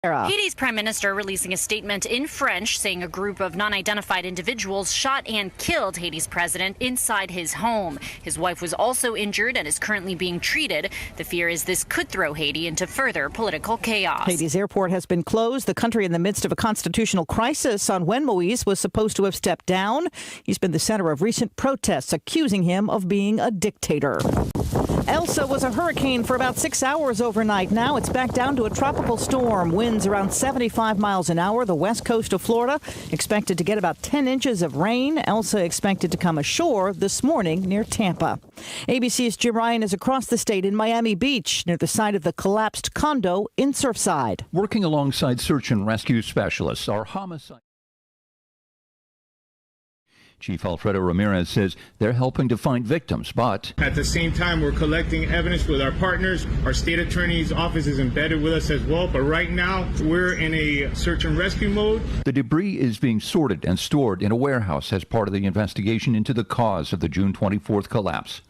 Haiti's prime minister releasing a statement in French saying a group of non-identified individuals shot and killed Haiti's president inside his home. His wife was also injured and is currently being treated. The fear is this could throw Haiti into further political chaos. Haiti's airport has been closed. The country in the midst of a constitutional crisis on when Moise was supposed to have stepped down. He's been the center of recent protests accusing him of being a dictator. Elsa was a hurricane for about 6 hours overnight. Now it's back down to a tropical storm. Winds around 75 miles an hour. The west coast of Florida expected to get about 10 inches of rain. Elsa expected to come ashore this morning near Tampa. ABC's Jim Ryan is across the state in Miami Beach near the site of the collapsed condo in Surfside. Working alongside search and rescue specialists, our homicide Chief Alfredo Ramirez says they're helping to find victims, but at the same time, we're collecting evidence with our partners. Our state attorney's office is embedded with us as well. But right now, we're in a search and rescue mode. The debris is being sorted and stored in a warehouse as part of the investigation into the cause of the June 24th collapse.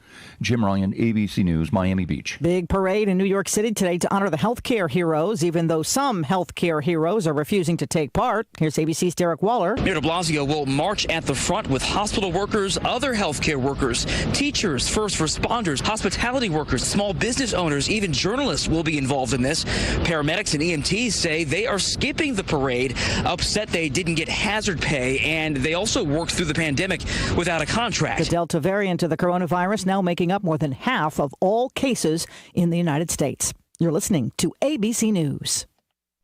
Jim Ryan, ABC News, Miami Beach. Big parade in New York City today to honor the healthcare heroes, even though some healthcare heroes are refusing to take part. Here's ABC's Derek Waller. Mayor de Blasio will march at the front with hospital workers, other healthcare workers, teachers, first responders, hospitality workers, small business owners, even journalists will be involved in this. Paramedics and EMTs say they are skipping the parade, upset they didn't get hazard pay, and they also worked through the pandemic without a contract. The Delta variant of the coronavirus now making up more than half of all cases in the United States. You're listening to ABC News.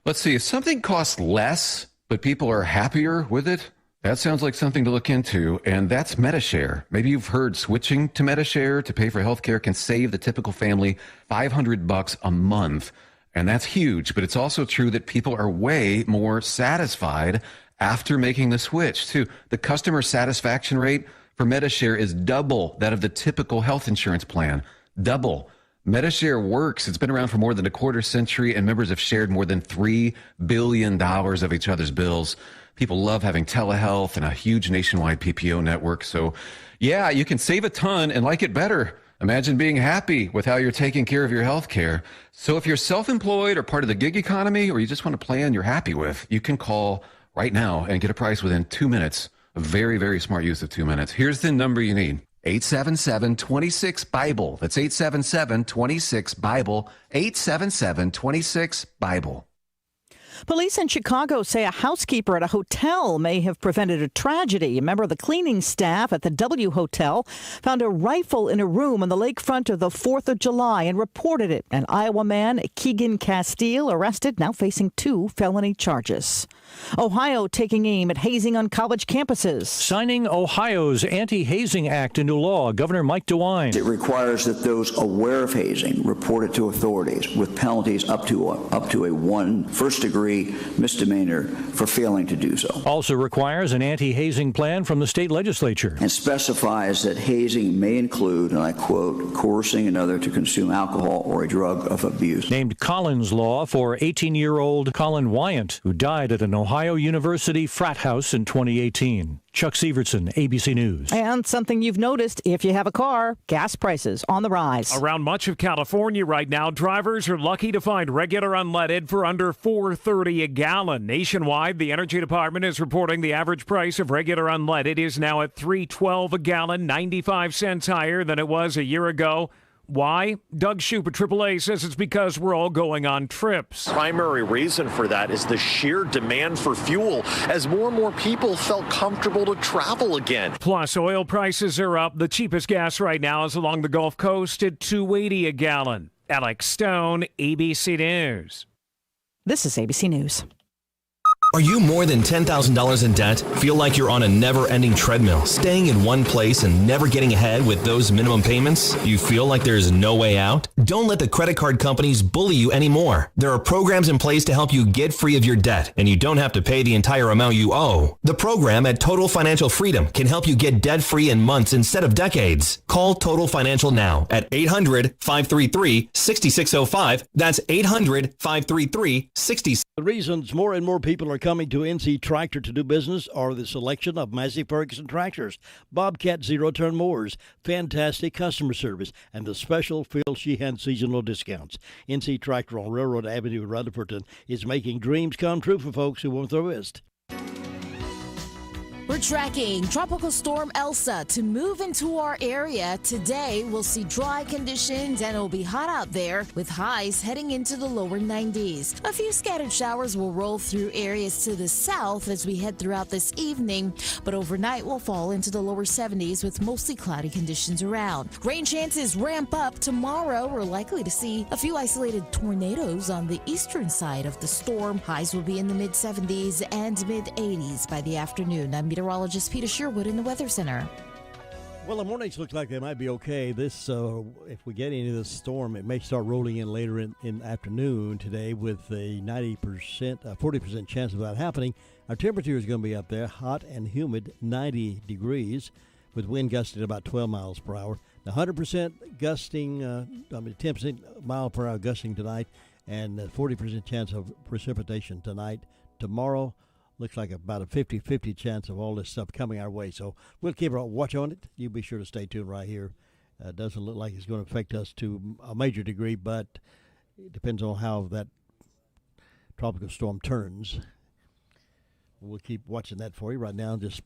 Let's see, if something costs less, but people are happier with it, that sounds like something to look into, and that's MediShare. Maybe you've heard switching to MediShare to pay for healthcare can save the typical family $500 a month, and that's huge, but it's also true that people are way more satisfied after making the switch, too. The customer satisfaction rate for MediShare is double that of the typical health insurance plan. Double. MediShare works. It's been around for more than a quarter century, and members have shared more than $3 billion of each other's bills. People love having telehealth and a huge nationwide PPO network. So, yeah, you can save a ton and like it better. Imagine being happy with how you're taking care of your health care. So if you're self-employed or part of the gig economy, or you just want a plan you're happy with, you can call right now and get a price within 2 minutes. A very, very smart use of 2 minutes. Here's the number you need. 877-26-BIBLE. That's 877-26-BIBLE. 877-26-BIBLE. Police in Chicago say a housekeeper at a hotel may have prevented a tragedy. A member of the cleaning staff at the W Hotel found a rifle in a room on the lakefront of the 4th of July and reported it. An Iowa man, Keegan Castile, arrested, now facing 2 felony charges. Ohio taking aim at hazing on college campuses. Signing Ohio's Anti-Hazing Act into law, Governor Mike DeWine. It requires that those aware of hazing report it to authorities with penalties up to a 1 first-degree misdemeanor for failing to do so. Also requires an anti-hazing plan from the state legislature. And specifies that hazing may include, and I quote, coercing another to consume alcohol or a drug of abuse. Named Collins Law for 18-year-old Colin Wyant, who died at an Ohio University frat house in 2018. Chuck Severson, ABC News. And something you've noticed if you have a car, gas prices on the rise. Around much of California right now, drivers are lucky to find regular unleaded for under $4.30 a gallon. Nationwide, the Energy Department is reporting the average price of regular unleaded is now at $3.12 a gallon, 95 cents higher than it was a year ago. Why? Doug Shoup at AAA says it's because we're all going on trips. Primary reason for that is the sheer demand for fuel as more and more people felt comfortable to travel again. Plus, oil prices are up. The cheapest gas right now is along the Gulf Coast at $2.80 a gallon. Alex Stone, ABC News. This is ABC News. Are you more than $10,000 in debt? Feel like you're on a never-ending treadmill, staying in one place and never getting ahead with those minimum payments? You feel like there's no way out? Don't let the credit card companies bully you anymore. There are programs in place to help you get free of your debt, and you don't have to pay the entire amount you owe. The program at Total Financial Freedom can help you get debt-free in months instead of decades. Call Total Financial now at 800-533-6605. That's 800-533-6605. The reasons more and more people are coming to NC Tractor to do business are the selection of Massey Ferguson tractors, Bobcat zero-turn mowers, fantastic customer service, and the special Phil Sheehan seasonal discounts. NC Tractor on Railroad Avenue in Rutherford is making dreams come true for folks who want their list. We're tracking Tropical Storm Elsa to move into our area. Today, we'll see dry conditions and it'll be hot out there with highs heading into the lower 90s. A few scattered showers will roll through areas to the south as we head throughout this evening, but overnight we'll fall into the lower 70s with mostly cloudy conditions around. Rain chances ramp up tomorrow. We're likely to see a few isolated tornadoes on the eastern side of the storm. Highs will be in the mid-70s and mid-80s by the afternoon. I'm meteorologist Peter Sherwood in the Weather Center. Well, the mornings look like they might be okay. This, if we get into this storm, it may start rolling in later in afternoon today with a 40% chance of that happening. Our temperature is going to be up there, hot and humid, 90 degrees, with wind gusting about 12 miles per hour. 100% gusting, 10% mile per hour gusting tonight, and 40% chance of precipitation tonight. Tomorrow, looks like about a 50-50 chance of all this stuff coming our way. So we'll keep a watch on it. You be sure to stay tuned right here. Doesn't look like it's going to affect us to a major degree, but it depends on how that tropical storm turns. We'll keep watching that for you. Right now, just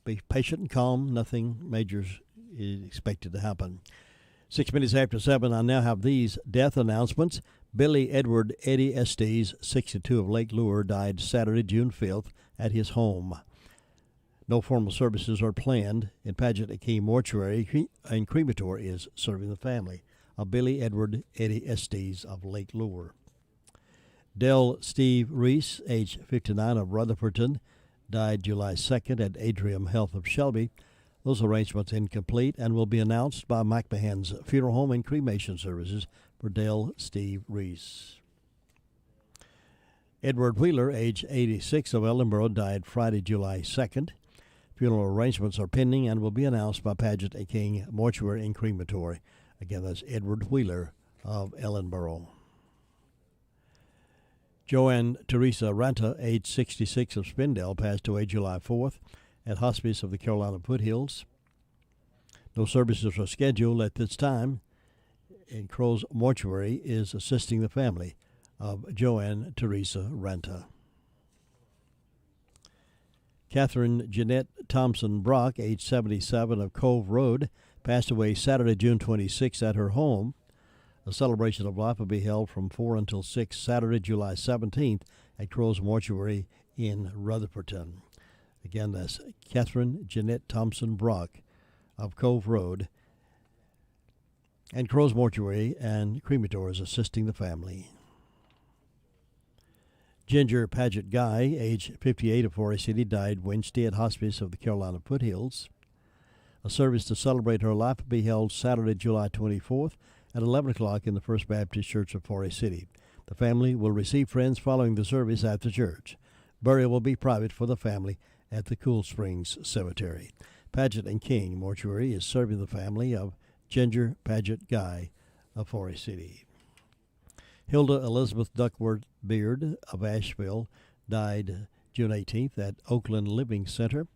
be patient and calm. Nothing major is expected to happen. 6 minutes after 7, I now have these death announcements. Billy Edward Eddie Estes, 62 of Lake Lure, died Saturday, June 5th at his home. No formal services are planned, and Paget Akeem Mortuary and Crematory is serving the family of Billy Edward Eddie Estes of Lake Lure. Del Steve Reese, age 59 of Rutherfordton, died July 2nd at Adrium Health of Shelby. Those arrangements incomplete and will be announced by McMahon's Funeral Home and Cremation Services for Dale Steve Reese. Edward Wheeler, age 86 of Ellenboro, died Friday, July 2nd. Funeral arrangements are pending and will be announced by Paget A. King Mortuary and Crematory. Again, that's Edward Wheeler of Ellenboro. Joanne Teresa Ranta, age 66 of Spindale, passed away July 4th at Hospice of the Carolina Foothills. No services are scheduled at this time, and Crow's Mortuary is assisting the family of Joanne Teresa Ranta. Catherine Jeanette Thompson Brock, age 77 of Cove Road, passed away Saturday, June 26 at her home. A celebration of life will be held from 4 until 6 Saturday, July 17th at Crow's Mortuary in Rutherfordton. Again, that's Catherine Jeanette Thompson Brock of Cove Road. And Crow's Mortuary and Crematory is assisting the family. Ginger Paget Guy, age 58 of Forest City, died Wednesday at Hospice of the Carolina Foothills. A service to celebrate her life will be held Saturday, July 24th at 11 o'clock in the First Baptist Church of Forest City. The family will receive friends following the service at the church. Burial will be private for the family at the Cool Springs Cemetery. Paget and King Mortuary is serving the family of Ginger Paget Guy of Forest City. Hilda Elizabeth Duckworth Beard of Asheville died June 18th at Oakland Living Center.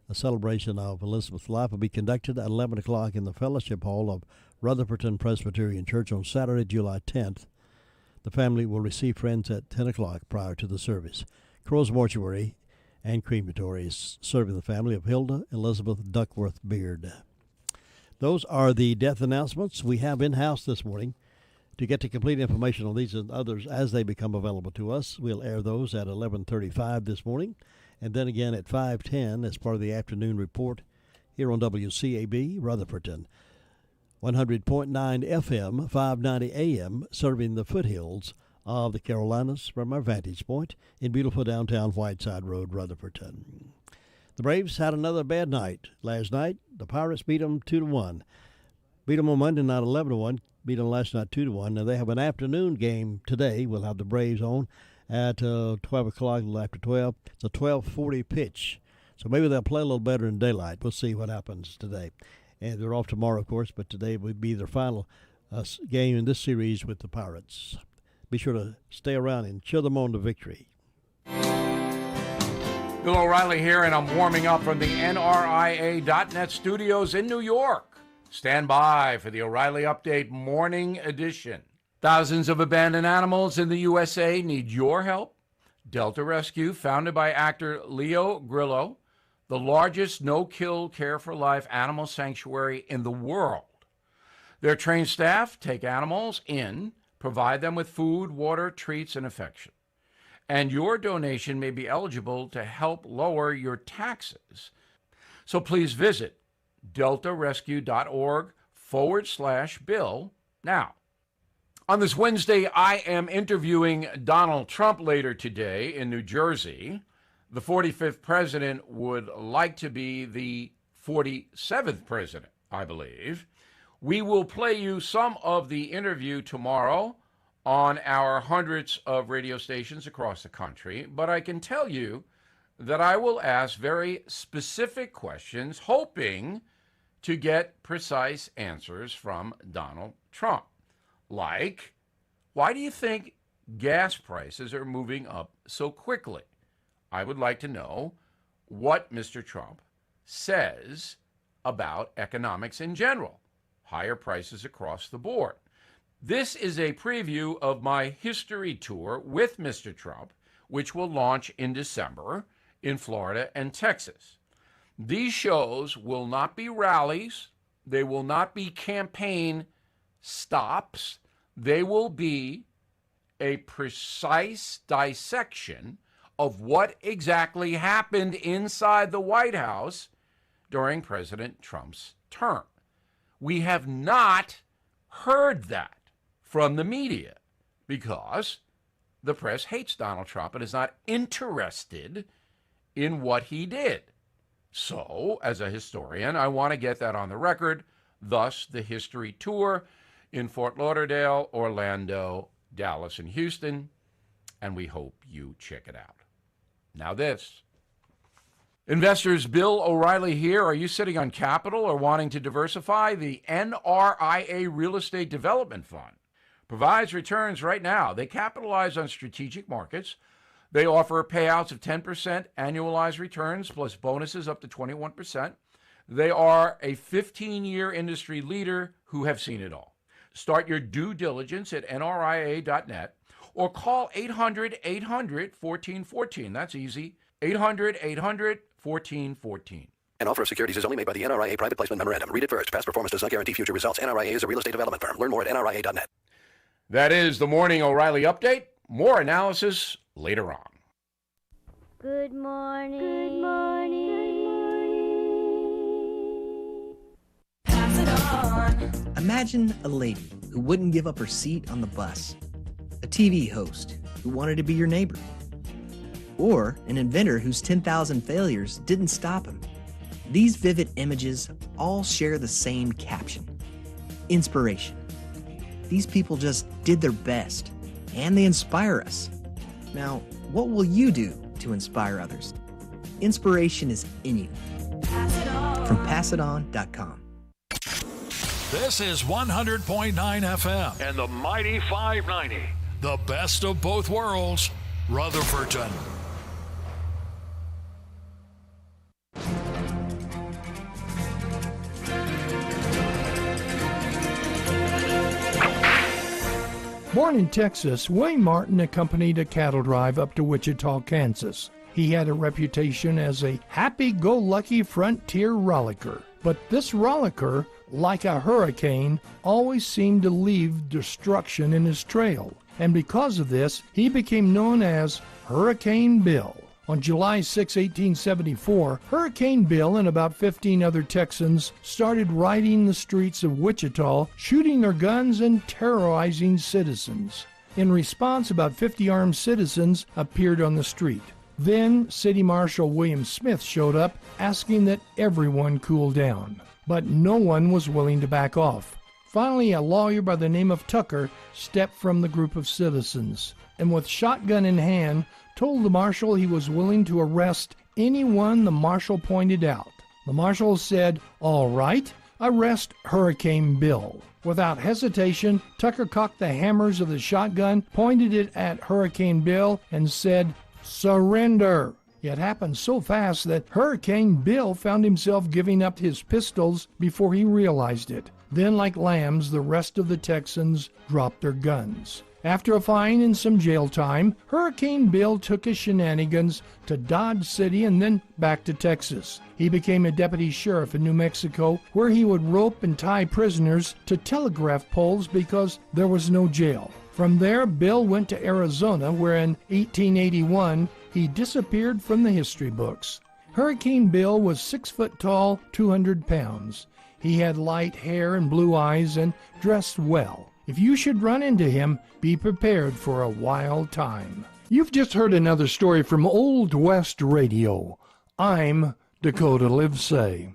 A celebration of Elizabeth's life will be conducted at 11 o'clock in the Fellowship Hall of Rutherfordton Presbyterian Church on Saturday, July 10th. The family will receive friends at 10 o'clock prior to the service. Crow's Mortuary and Crematory is serving the family of Hilda Elizabeth Duckworth Beard. Those are the death announcements we have in-house this morning. To get the complete information on these and others as they become available to us, we'll air those at 11:35 this morning, and then again at 5:10 as part of the afternoon report here on WCAB Rutherfordton. 100.9 FM, 590 AM, serving the foothills of the Carolinas from our vantage point in beautiful downtown Whiteside Road, Rutherfordton. The Braves had another bad night last night. The Pirates beat them 2-1. Beat them on Monday night 11-1. Beat them last night 2-1. Now they have an afternoon game today. We'll have the Braves on at 12 o'clock, a little after 12. It's a 12:40 pitch. So maybe they'll play a little better in daylight. We'll see what happens today. And they're off tomorrow, of course, but today would be their final game in this series with the Pirates. Be sure to stay around and cheer them on to victory. Bill O'Reilly here, and I'm warming up from the NRIA.net studios in New York. Stand by for the O'Reilly Update Morning Edition. Thousands of abandoned animals in the USA need your help. Delta Rescue, founded by actor Leo Grillo, the largest no-kill care-for-life animal sanctuary in the world. Their trained staff take animals in, provide them with food, water, treats, and affection. And your donation may be eligible to help lower your taxes. So please visit deltarescue.org/Bill now. On this Wednesday, I am interviewing Donald Trump later today in New Jersey. The 45th president would like to be the 47th president, I believe. We will play you some of the interview tomorrow on our hundreds of radio stations across the country, but I can tell you that I will ask very specific questions, hoping to get precise answers from Donald Trump. Like, why do you think gas prices are moving up so quickly? I would like to know what Mr. Trump says about economics in general, higher prices across the board. This is a preview of my history tour with Mr. Trump, which will launch in December in Florida and Texas. These shows will not be rallies. They will not be campaign stops. They will be a precise dissection of what exactly happened inside the White House during President Trump's term. We have not heard that from the media because the press hates Donald Trump and is not interested in what he did. So, as a historian, I want to get that on the record, thus the history tour in Fort Lauderdale, Orlando, Dallas, and Houston, and we hope you check it out. Now this. Investors, Bill O'Reilly here. Are you sitting on capital or wanting to diversify? The NRIA Real Estate Development Fund provides returns right now. They capitalize on strategic markets. They offer payouts of 10% annualized returns plus bonuses up to 21%. They are a 15-year industry leader who have seen it all. Start your due diligence at nria.net or call 800-800-1414. That's easy. 800-800-1414. An offer of securities is only made by the NRIA Private Placement Memorandum. Read it first. Past performance does not guarantee future results. NRIA is a real estate development firm. Learn more at nria.net. That is the Morning O'Reilly Update. More analysis later on. Good morning. Good morning. Good morning. Pass it on. Imagine a lady who wouldn't give up her seat on the bus. A TV host who wanted to be your neighbor. Or an inventor whose 10,000 failures didn't stop him. These vivid images all share the same caption: inspiration. These people just did their best, and they inspire us. Now, what will you do to inspire others? Inspiration is in you. From PassItOn.com. This is 100.9 FM and the mighty 590. The best of both worlds. Rutherfordton. Born in Texas, Wayne Martin accompanied a cattle drive up to Wichita, Kansas. He had a reputation as a happy-go-lucky frontier rollicker. But this rollicker, like a hurricane, always seemed to leave destruction in his trail. And because of this, he became known as Hurricane Bill. On July 6, 1874, Hurricane Bill and about 15 other Texans started riding the streets of Wichita, shooting their guns and terrorizing citizens. In response, about 50 armed citizens appeared on the street. Then, City Marshal William Smith showed up, asking that everyone cool down. But no one was willing to back off. Finally, a lawyer by the name of Tucker stepped from the group of citizens, and with shotgun in hand, told the marshal he was willing to arrest anyone the marshal pointed out. The marshal said, "All right, arrest Hurricane Bill." Without hesitation, Tucker cocked the hammers of the shotgun, pointed it at Hurricane Bill, and said, "Surrender." It happened so fast that Hurricane Bill found himself giving up his pistols before he realized it. Then, like lambs, the rest of the Texans dropped their guns. After a fine and some jail time, Hurricane Bill took his shenanigans to Dodge City and then back to Texas. He became a deputy sheriff in New Mexico, where he would rope and tie prisoners to telegraph poles because there was no jail. From there, Bill went to Arizona, where in 1881 he disappeared from the history books. Hurricane Bill was 6 foot tall, 200 pounds. He had light hair and blue eyes and dressed well. If you should run into him, be prepared for a wild time. You've just heard another story from Old West Radio. I'm Dakota Livesay.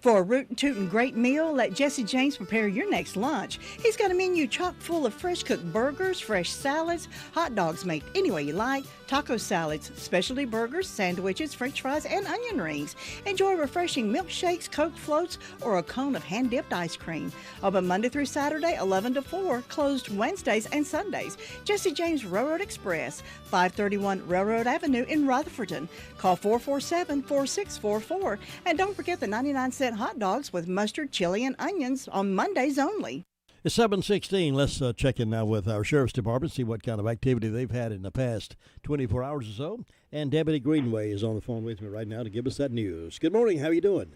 For a rootin' tootin' great meal, let Jesse James prepare your next lunch. He's got a menu chock full of fresh cooked burgers, fresh salads, hot dogs made any way you like, taco salads, specialty burgers, sandwiches, french fries, and onion rings. Enjoy refreshing milkshakes, Coke floats, or a cone of hand-dipped ice cream. Open Monday through Saturday, 11 to 4, closed Wednesdays and Sundays. Jesse James Railroad Express, 531 Railroad Avenue in Rutherfordton. Call 447-4644. And don't forget the 99-cent hot dogs with mustard, chili, and onions on Mondays only. It's 7:16. Let's check in now with our Sheriff's Department, see what kind of activity they've had in the past 24 hours or so. And Deputy Greenway is on the phone with me right now to give us that news. Good morning. How are you doing?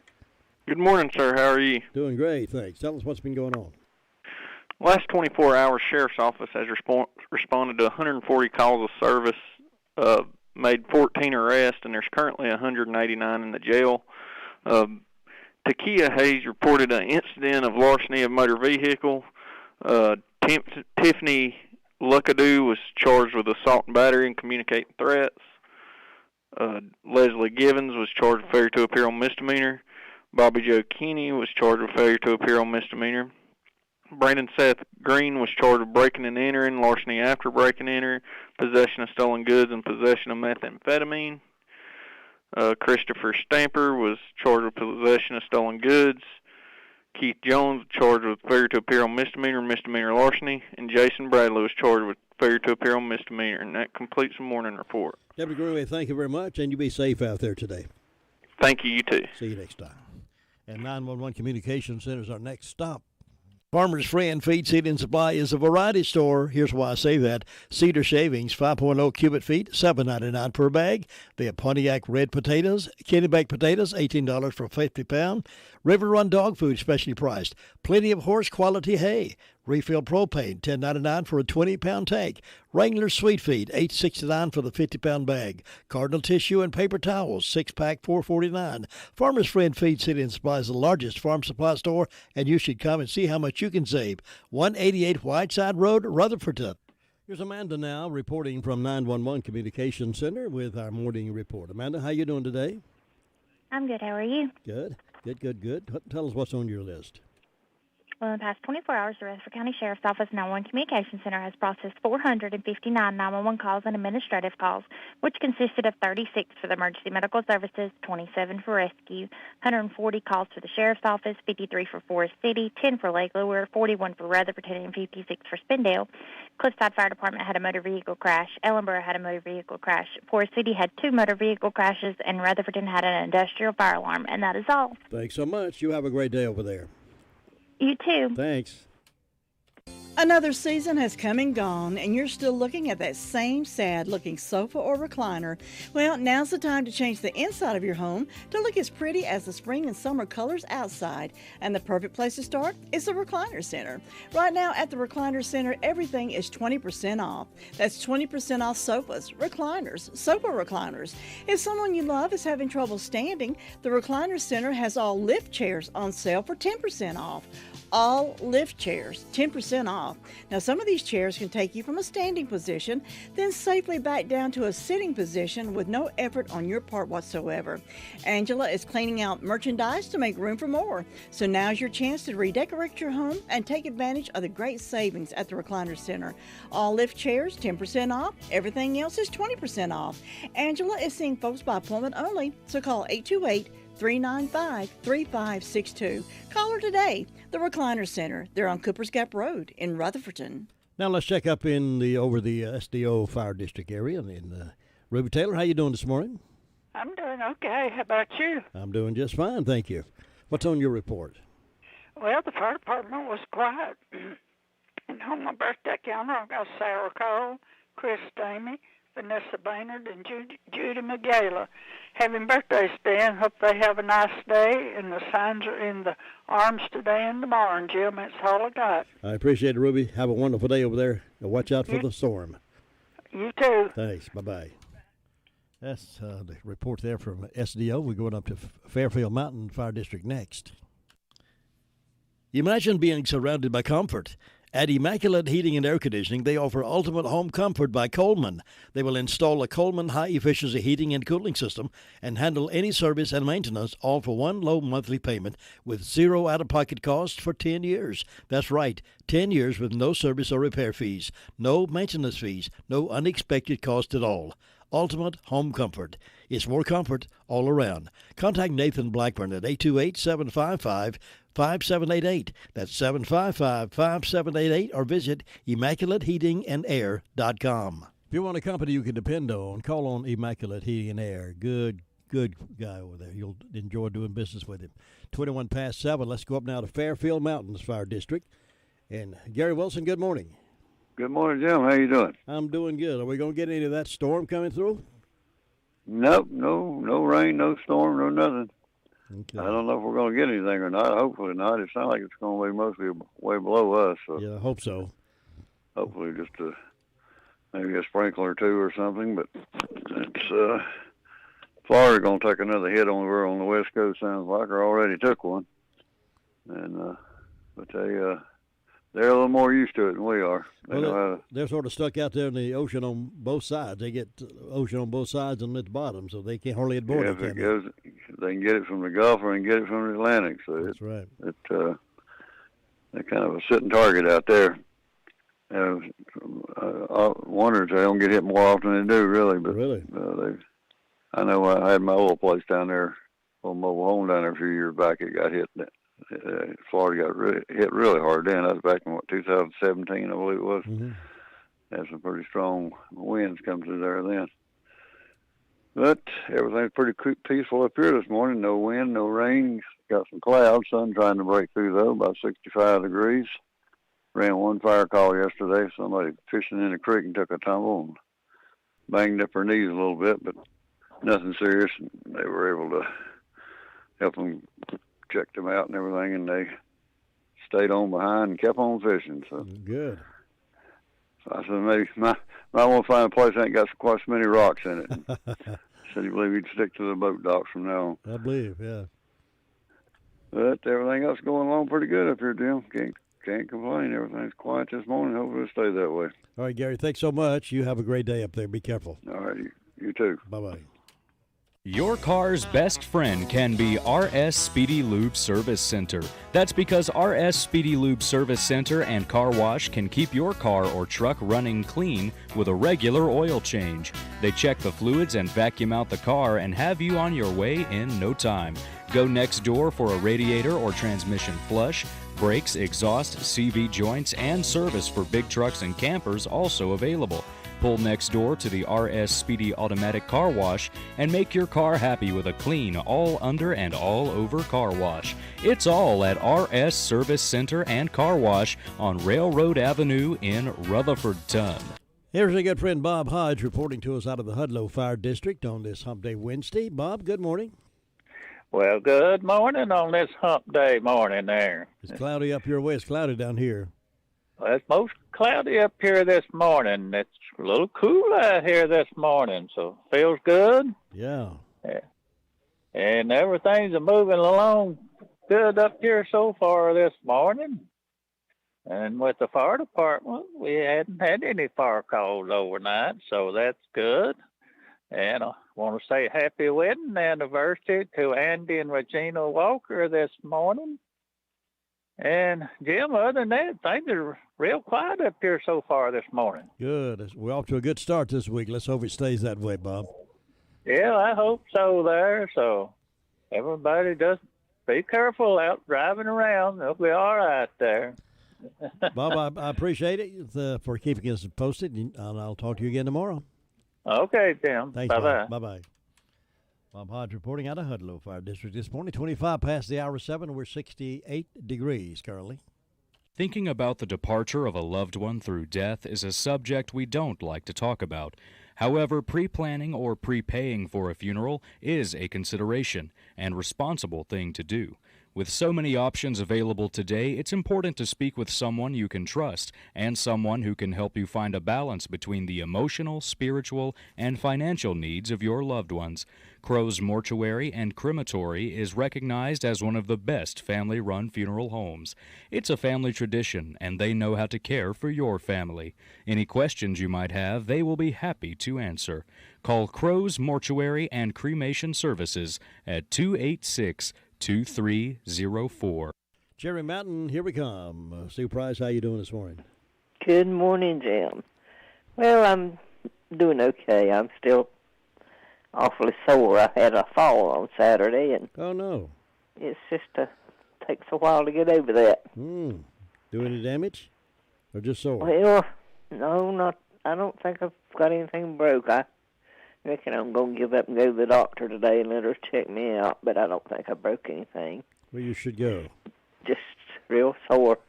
Good morning, sir. How are you? Doing great, thanks. Tell us what's been going on. Last 24 hours, Sheriff's Office has responded to 140 calls of service, made 14 arrests, and there's currently 189 in the jail. Takia Hayes reported an incident of larceny of motor vehicle. Tiffany Luckadoo was charged with assault and battery and communicating threats. Leslie Givens was charged with failure to appear on misdemeanor. Bobby Joe Keeney was charged with failure to appear on misdemeanor. Brandon Seth Green was charged with breaking and entering, larceny after breaking and entering, possession of stolen goods, and possession of methamphetamine. Christopher Stamper was charged with possession of stolen goods. Keith Jones was charged with failure to appear on misdemeanor and misdemeanor larceny. And Jason Bradley was charged with failure to appear on misdemeanor. And that completes the morning report. Deputy Greenway, thank you very much, and you be safe out there today. Thank you, you too. See you next time. And 911 Communication Center is our next stop. Farmer's Friend Feed, Seed, and Supply is a variety store. Here's why I say that. Cedar shavings, 5.0 cubic feet, $7.99 per bag. They have Pontiac red potatoes, candy baked potatoes, $18 for 50 pound. River Run dog food, specially priced. Plenty of horse quality hay. Refill propane, $10.99 for a 20-pound tank. Wrangler sweet feed, $8.69 for the 50-pound bag. Cardinal tissue and paper towels, 6-pack, $4.49. Farmer's Friend Feed, City and Supply is the largest farm supply store, and you should come and see how much you can save. 188 Whiteside Road, Rutherford. Here's Amanda now reporting from 911 Communication Center with our morning report. Amanda, how you doing today? I'm good. How are you? Good. Tell us what's on your list. Well, in the past 24 hours, the Rutherford County Sheriff's Office 911 Communication Center has processed 459 911 calls and administrative calls, which consisted of 36 for the emergency medical services, 27 for rescue, 140 calls for the Sheriff's Office, 53 for Forest City, 10 for Lake Lure, 41 for Rutherford, and 56 for Spindale. Cliffside Fire Department had a motor vehicle crash. Ellenboro had a motor vehicle crash. Forest City had 2 motor vehicle crashes, and Rutherford had an industrial fire alarm. And that is all. Thanks so much. You have a great day over there. You too. Thanks. Another season has come and gone, and you're still looking at that same sad-looking sofa or recliner. Well, now's the time to change the inside of your home to look as pretty as the spring and summer colors outside. And the perfect place to start is the Recliner Center. Right now at the Recliner Center, everything is 20% off. That's 20% off sofas, recliners, sofa recliners. If someone you love is having trouble standing, the Recliner Center has all lift chairs on sale for 10% off. All lift chairs, 10% off. Now, some of these chairs can take you from a standing position, then safely back down to a sitting position with no effort on your part whatsoever. Angela is cleaning out merchandise to make room for more. So now's your chance to redecorate your home and take advantage of the great savings at the Recliner Center. All lift chairs, 10% off. Everything else is 20% off. Angela is seeing folks by appointment only, so call 828-395-3562. Call her today. The Recliner Center. They're on Cooper's Gap Road in Rutherfordton. Now let's check up over the SDO Fire District area. Ruby Taylor, how you doing this morning? I'm doing okay. How about you? I'm doing just fine, thank you. What's on your report? Well, the fire department was quiet. And on my birthday calendar, I've got Sarah Cole, Chris Stamey, Vanessa Baynard, and Judy McGayla having birthdays today, and hope they have a nice day. And the signs are in the arms today and tomorrow. And Jim, that's all I got. I appreciate it, Ruby. Have a wonderful day over there. And watch out for the storm. You too. Thanks. Bye-bye. That's the report there from SDO. We're going up to Fairfield Mountain Fire District next. Imagine being surrounded by comfort. At Immaculate Heating and Air Conditioning, they offer ultimate home comfort by Coleman. They will install a Coleman high-efficiency heating and cooling system and handle any service and maintenance, all for one low monthly payment with zero out-of-pocket costs for 10 years. That's right, 10 years with no service or repair fees, no maintenance fees, no unexpected cost at all. Ultimate home comfort. It's more comfort all around. Contact Nathan Blackburn at 828-755-5788. That's 755-5788, or visit ImmaculateHeatingandAir.com. If you want a company you can depend on, call on Immaculate Heating and Air. Good guy over there. You'll enjoy doing business with him. 21 past 7. Let's go up now to Fairfield Mountains Fire District. And Gary Wilson, good morning. Good morning, Jim. How you doing? I'm doing good. Are we going to get any of that storm coming through? Nope, no rain, no storm, no nothing. Okay. I don't know if we're going to get anything or not. Hopefully not. It sounds like it's going to be mostly way below us. So yeah, I hope so. Hopefully just maybe a sprinkler or two or something. But it's Florida's going to take another hit over on the West Coast. Sounds like, or already took one. And but they're a little more used to it than we are. They're sort of stuck out there in the ocean on both sides. They get ocean on both sides and at the bottom, so they can't hardly board it. If they can get it from the Gulf or they can get it from the Atlantic. So that's right. They're kind of a sitting target out there. I wonder if they don't get hit more often than they do, really. But really, I know I had my old place down there, old mobile home down there a few years back. It got hit. Florida got hit really hard then. That was back in 2017, I believe it was. Mm-hmm. Had some pretty strong winds come through there then. But everything's pretty peaceful up here this morning. No wind, no rain. Got some clouds. Sun trying to break through though. About 65 degrees. Ran one fire call yesterday. Somebody fishing in the creek and took a tumble and banged up her knees a little bit, but nothing serious. They were able to help them. Checked them out and everything, and they stayed on behind and kept on fishing. So good. So I said maybe might want to find a place that ain't got quite so many rocks in it. Said he believed he'd stick to the boat docks from now on. I believe, yeah. But everything else going along pretty good up here, Jim. Can't complain. Everything's quiet this morning. Hopefully it'll stay that way. All right, Gary. Thanks so much. You have a great day up there. Be careful. All right, you too. Bye-bye. Your car's best friend can be RS Speedy Lube Service Center. That's because RS Speedy Lube Service Center and Car Wash can keep your car or truck running clean with a regular oil change. They check the fluids and vacuum out the car and have you on your way in no time. Go next door for a radiator or transmission flush, brakes, exhaust, CV joints, and service for big trucks and campers also available. Pull next door to the RS Speedy Automatic Car Wash and make your car happy with a clean, all under and all over car wash. It's all at RS Service Center and Car Wash on Railroad Avenue in Rutherfordton. Here's a good friend Bob Hodge reporting to us out of the Hudlow Fire District on this Hump Day Wednesday. Bob, good morning. Well, good morning on this Hump Day morning there. It's cloudy up your way. It's cloudy down here. Well, it's most cloudy up here this morning. It's a little cool out here this morning, so feels good. Yeah. And everything's moving along good up here so far this morning. And with the fire department, we hadn't had any fire calls overnight, so that's good. And I want to say happy wedding anniversary to Andy and Regina Walker this morning. And, Jim, other than that, things are real quiet up here so far this morning. Good. We're off to a good start this week. Let's hope it stays that way, Bob. Yeah, I hope so there. So everybody just be careful out driving around. They'll be all right there. Bob, I appreciate it for keeping us posted, and I'll talk to you again tomorrow. Okay, Tim. Thanks, Bye-bye. Bye-bye. Bob Hodge reporting out of Hudlow Fire District this morning. 25 past the hour 7. We're 68 degrees currently. Thinking about the departure of a loved one through death is a subject we don't like to talk about. However, pre-planning or prepaying for a funeral is a consideration and responsible thing to do. With so many options available today, it's important to speak with someone you can trust and someone who can help you find a balance between the emotional, spiritual, and financial needs of your loved ones. Crow's Mortuary and Crematory is recognized as one of the best family-run funeral homes. It's a family tradition, and they know how to care for your family. Any questions you might have, they will be happy to answer. Call Crow's Mortuary and Cremation Services at 286-2304. Cherry Mountain, here we come. Sue Price, how you doing this morning? Good morning, Jim. Well, I'm doing okay. I'm still awfully sore. I had a fall on Saturday, and oh no, it's just takes a while to get over that. Do any damage, or just sore? Well, no, not. I don't think I've got anything broke. I reckon I'm going to give up and go to the doctor today and let her check me out, but I don't think I broke anything. Well, you should go. Just real sore.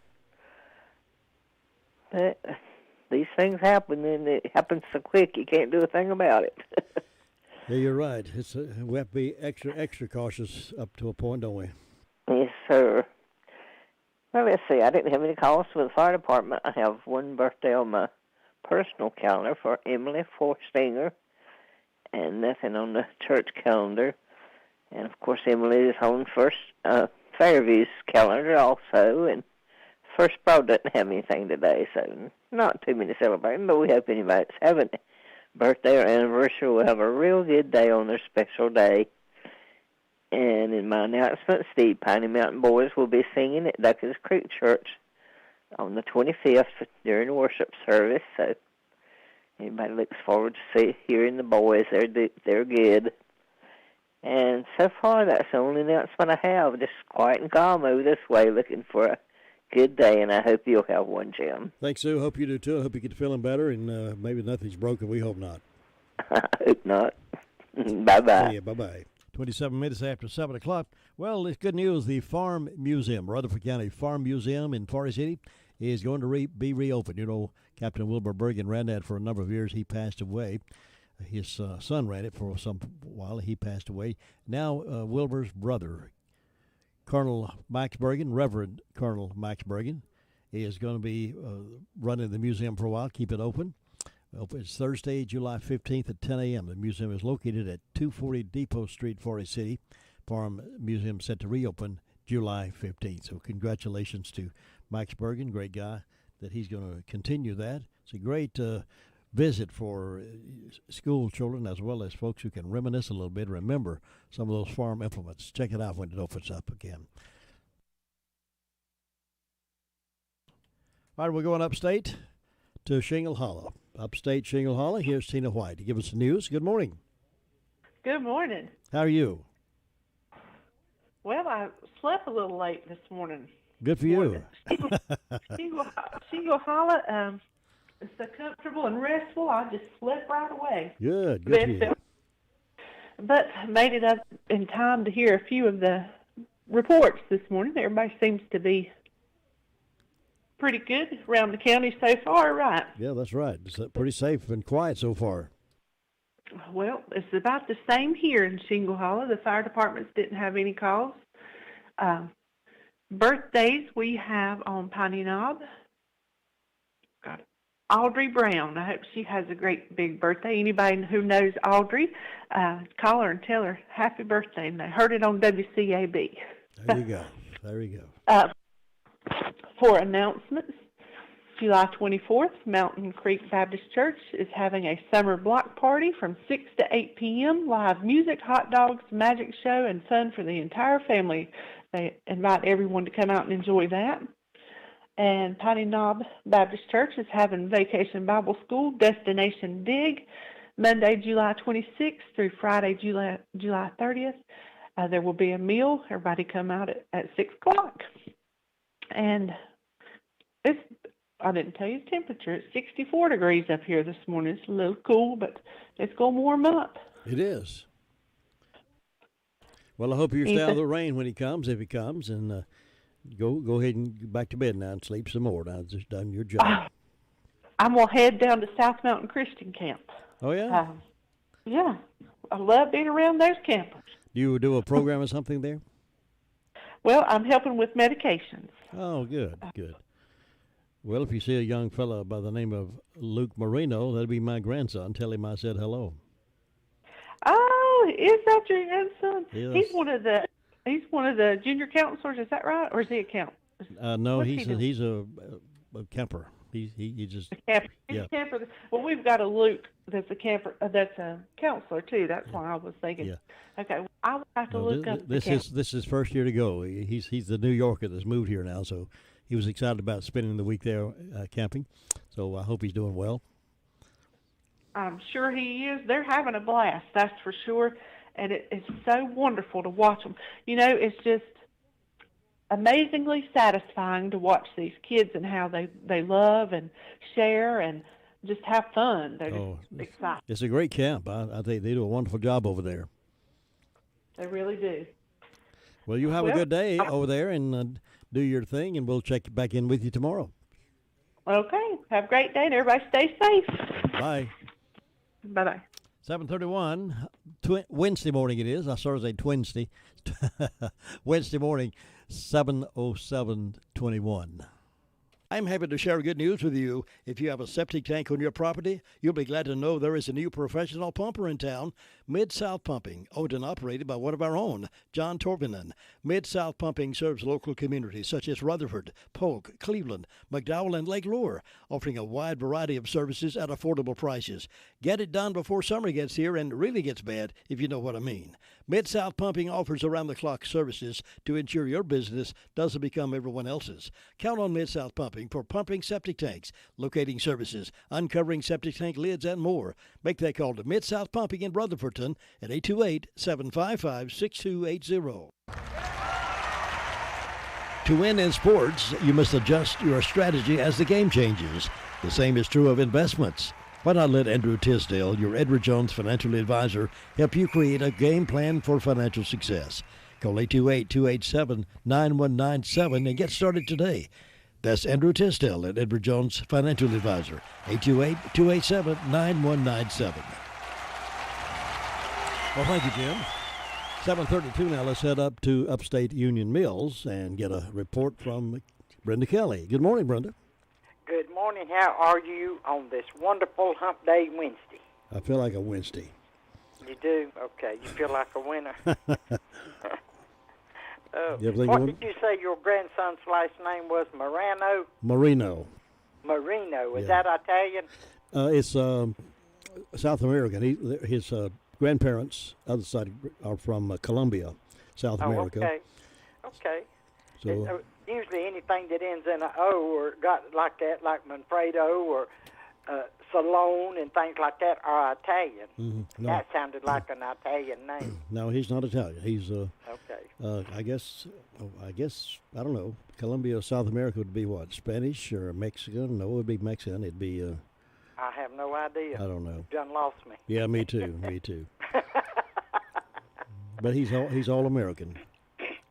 But these things happen, and it happens so quick you can't do a thing about it. Yeah, you're right. We have to be extra cautious up to a point, don't we? Yes, sir. Well, let's see. I didn't have any calls for the fire department. I have one birthday on my personal calendar for Emily Forstinger, and nothing on the church calendar. And, of course, Emily is on First Fairview's calendar also, and First Pro doesn't have anything today, so not too many celebrating, but we hope anybody that's having a birthday or anniversary will have a real good day on their special day. And in my announcement, the Piney Mountain Boys will be singing at Duckins Creek Church on the 25th during the worship service, so anybody looks forward to hearing the boys. They're good. And so far, that's the only announcement I have. Just quiet and calm over this way, looking for a good day, and I hope you'll have one, Jim. Thanks, Sue. Hope you do, too. I hope you get feeling better, and maybe nothing's broken. We hope not. I hope not. Bye-bye. Yeah, bye-bye. 27 minutes after 7 o'clock. Well, it's good news. The Farm Museum, Rutherford County Farm Museum in Forest City, is going to be reopened. You know, Captain Wilbur Bergen ran that for a number of years. He passed away. His son ran it for some while. He passed away. Now, Wilbur's brother, Colonel Max Bergen, Reverend Colonel Max Bergen, is going to be running the museum for a while, keep it open. It's Thursday, July 15th at 10 a.m. The museum is located at 240 Depot Street, Forest City. Farm Museum set to reopen July 15th. So congratulations to Max Bergen, great guy, that he's going to continue that. It's a great visit for school children as well as folks who can reminisce a little bit, remember some of those farm implements. Check it out when it opens up again. All right, we're going upstate to Shingle Hollow. Upstate Shingle Hollow, here's Tina White to give us the news. Good morning. Good morning. How are you? Well, I slept a little late this morning. Good for you. Shingle Hollow, it's so comfortable and restful, I just slept right away. Good for you. But made it up in time to hear a few of the reports this morning. Everybody seems to be pretty good around the county so far, right? Yeah, that's right. It's pretty safe and quiet so far. Well, it's about the same here in Shingle Hollow. The fire departments didn't have any calls. Birthdays we have on Piney Knob. Got Audrey Brown. I hope she has a great big birthday. Anybody who knows Audrey, call her and tell her happy birthday. And they heard it on WCAB. There you go. There you go. For announcements, July 24th, Mountain Creek Baptist Church is having a summer block party from 6 to 8 p.m., live music, hot dogs, magic show, and fun for the entire family. They invite everyone to come out and enjoy that. And Piney Knob Baptist Church is having Vacation Bible School Destination Dig, Monday, July 26th through Friday, July 30th. There will be a meal. Everybody come out at 6 o'clock. And I didn't tell you the temperature. It's 64 degrees up here this morning. It's a little cool, but it's going to warm up. It is. Well, I hope you're stay out of the rain when he comes, if he comes, and go ahead and get back to bed now and sleep some more. Now, just done your job. I'm going to head down to South Mountain Christian Camp. Oh, yeah? Yeah. I love being around those campers. Do you do a program or something there? Well, I'm helping with medications. Oh, good. Well, if you see a young fella by the name of Luke Marino, that'll be my grandson. Tell him I said hello. Oh, is that your grandson? Yes. He's one of the junior counselors. Is that right, or is he a count? No, he's a camper. He just a camper. He's yeah. a camper. Well, we've got a Luke that's a camper. That's a counselor too. That's why I was thinking. Yeah. Okay, well, I will have to look up. This is his first year to go. He's the New Yorker that's moved here now, so he was excited about spending the week there camping. So I hope he's doing well. I'm sure he is. They're having a blast, that's for sure. And it's so wonderful to watch them. You know, it's just amazingly satisfying to watch these kids and how they love and share and just have fun. They're just excited. It's a great camp. I think they do a wonderful job over there. They really do. Well, you have a good day over there and do your thing, and we'll check back in with you tomorrow. Okay. Have a great day, and everybody stay safe. Bye. Bye-bye. 7:31, Wednesday morning it is. I started to say Twinsday. Wednesday morning, 7:07:21. I'm happy to share good news with you. If you have a septic tank on your property, you'll be glad to know there is a new professional pumper in town, Mid-South Pumping, owned and operated by one of our own, John Torvinen. Mid-South Pumping serves local communities such as Rutherford, Polk, Cleveland, McDowell, and Lake Lure, offering a wide variety of services at affordable prices. Get it done before summer gets here and really gets bad, if you know what I mean. Mid-South Pumping offers around-the-clock services to ensure your business doesn't become everyone else's. Count on Mid-South Pumping for pumping septic tanks, locating services, uncovering septic tank lids, and more. Make that call to Mid-South Pumping in Rutherfordton at 828-755-6280. To win in sports, you must adjust your strategy as the game changes. The same is true of investments. Why not let Andrew Tisdale, your Edward Jones financial advisor, help you create a game plan for financial success? Call 828-287-9197 and get started today. That's Andrew Tisdale at Edward Jones Financial Advisor, 828-287-9197. Well, thank you, Jim. 7:32 now. Let's head up to upstate Union Mills and get a report from Brenda Kelly. Good morning, Brenda. Good morning. How are you on this wonderful hump day Wednesday? I feel like a Wednesday. You do? Okay. You feel like a winner. What did you say your grandson's last name was? Marino? Marino. Marino. Is that Italian? It's South American. His grandparents, other side, are from Colombia, South America. Okay. So usually anything that ends in a O or got like that, like Manfredo or Salone and things like that, are Italian. Mm-hmm. No. That sounded like an Italian name. No, he's not Italian. He's okay. I guess I don't know. Colombia, South America would be what? Spanish or Mexican? No, it would be Mexican. It'd be. I have no idea. I don't know. You done lost me. Yeah, me too. Me too. But he's all American.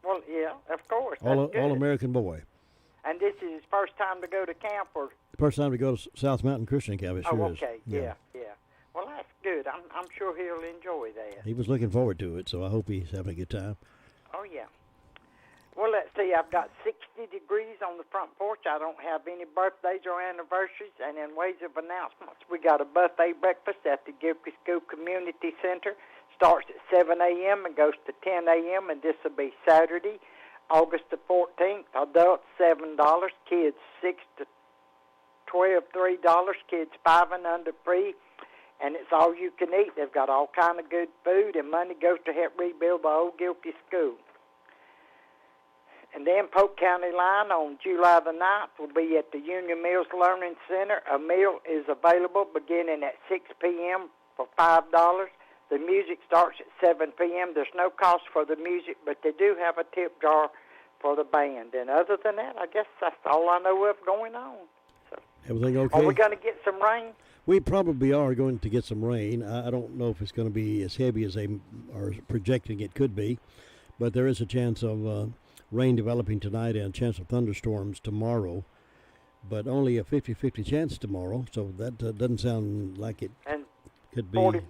Well, yeah, of course. All American boy. And this is his first time to go to camp, or? First time to go to South Mountain Christian Camp. It sure is. Okay. Yeah. Well, that's good. I'm sure he'll enjoy that. He was looking forward to it, so I hope he's having a good time. Oh yeah. Well, let's see. I've got 60 degrees on the front porch. I don't have any birthdays or anniversaries. And in ways of announcements, we got a buffet breakfast at the Gilchrist School Community Center. Starts at 7 a.m. and goes to 10 a.m. And this will be Saturday, August the 14th. Adults $7, kids 6 to 12, $3, kids 5 and under free. And it's all you can eat. They've got all kind of good food, and money goes to help rebuild the old Gilchrist School. And then Polk County Line on July the 9th will be at the Union Mills Learning Center. A meal is available beginning at 6 p.m. for $5. The music starts at 7 p.m. There's no cost for the music, but they do have a tip jar for the band. And other than that, I guess that's all I know of going on. So, everything okay? are we going to get some rain? We probably are going to get some rain. I don't know if it's going to be as heavy as they are projecting it could be, but there is a chance of rain developing tonight and a chance of thunderstorms tomorrow, but only a 50-50 chance tomorrow, so that doesn't sound like it and could be. 40%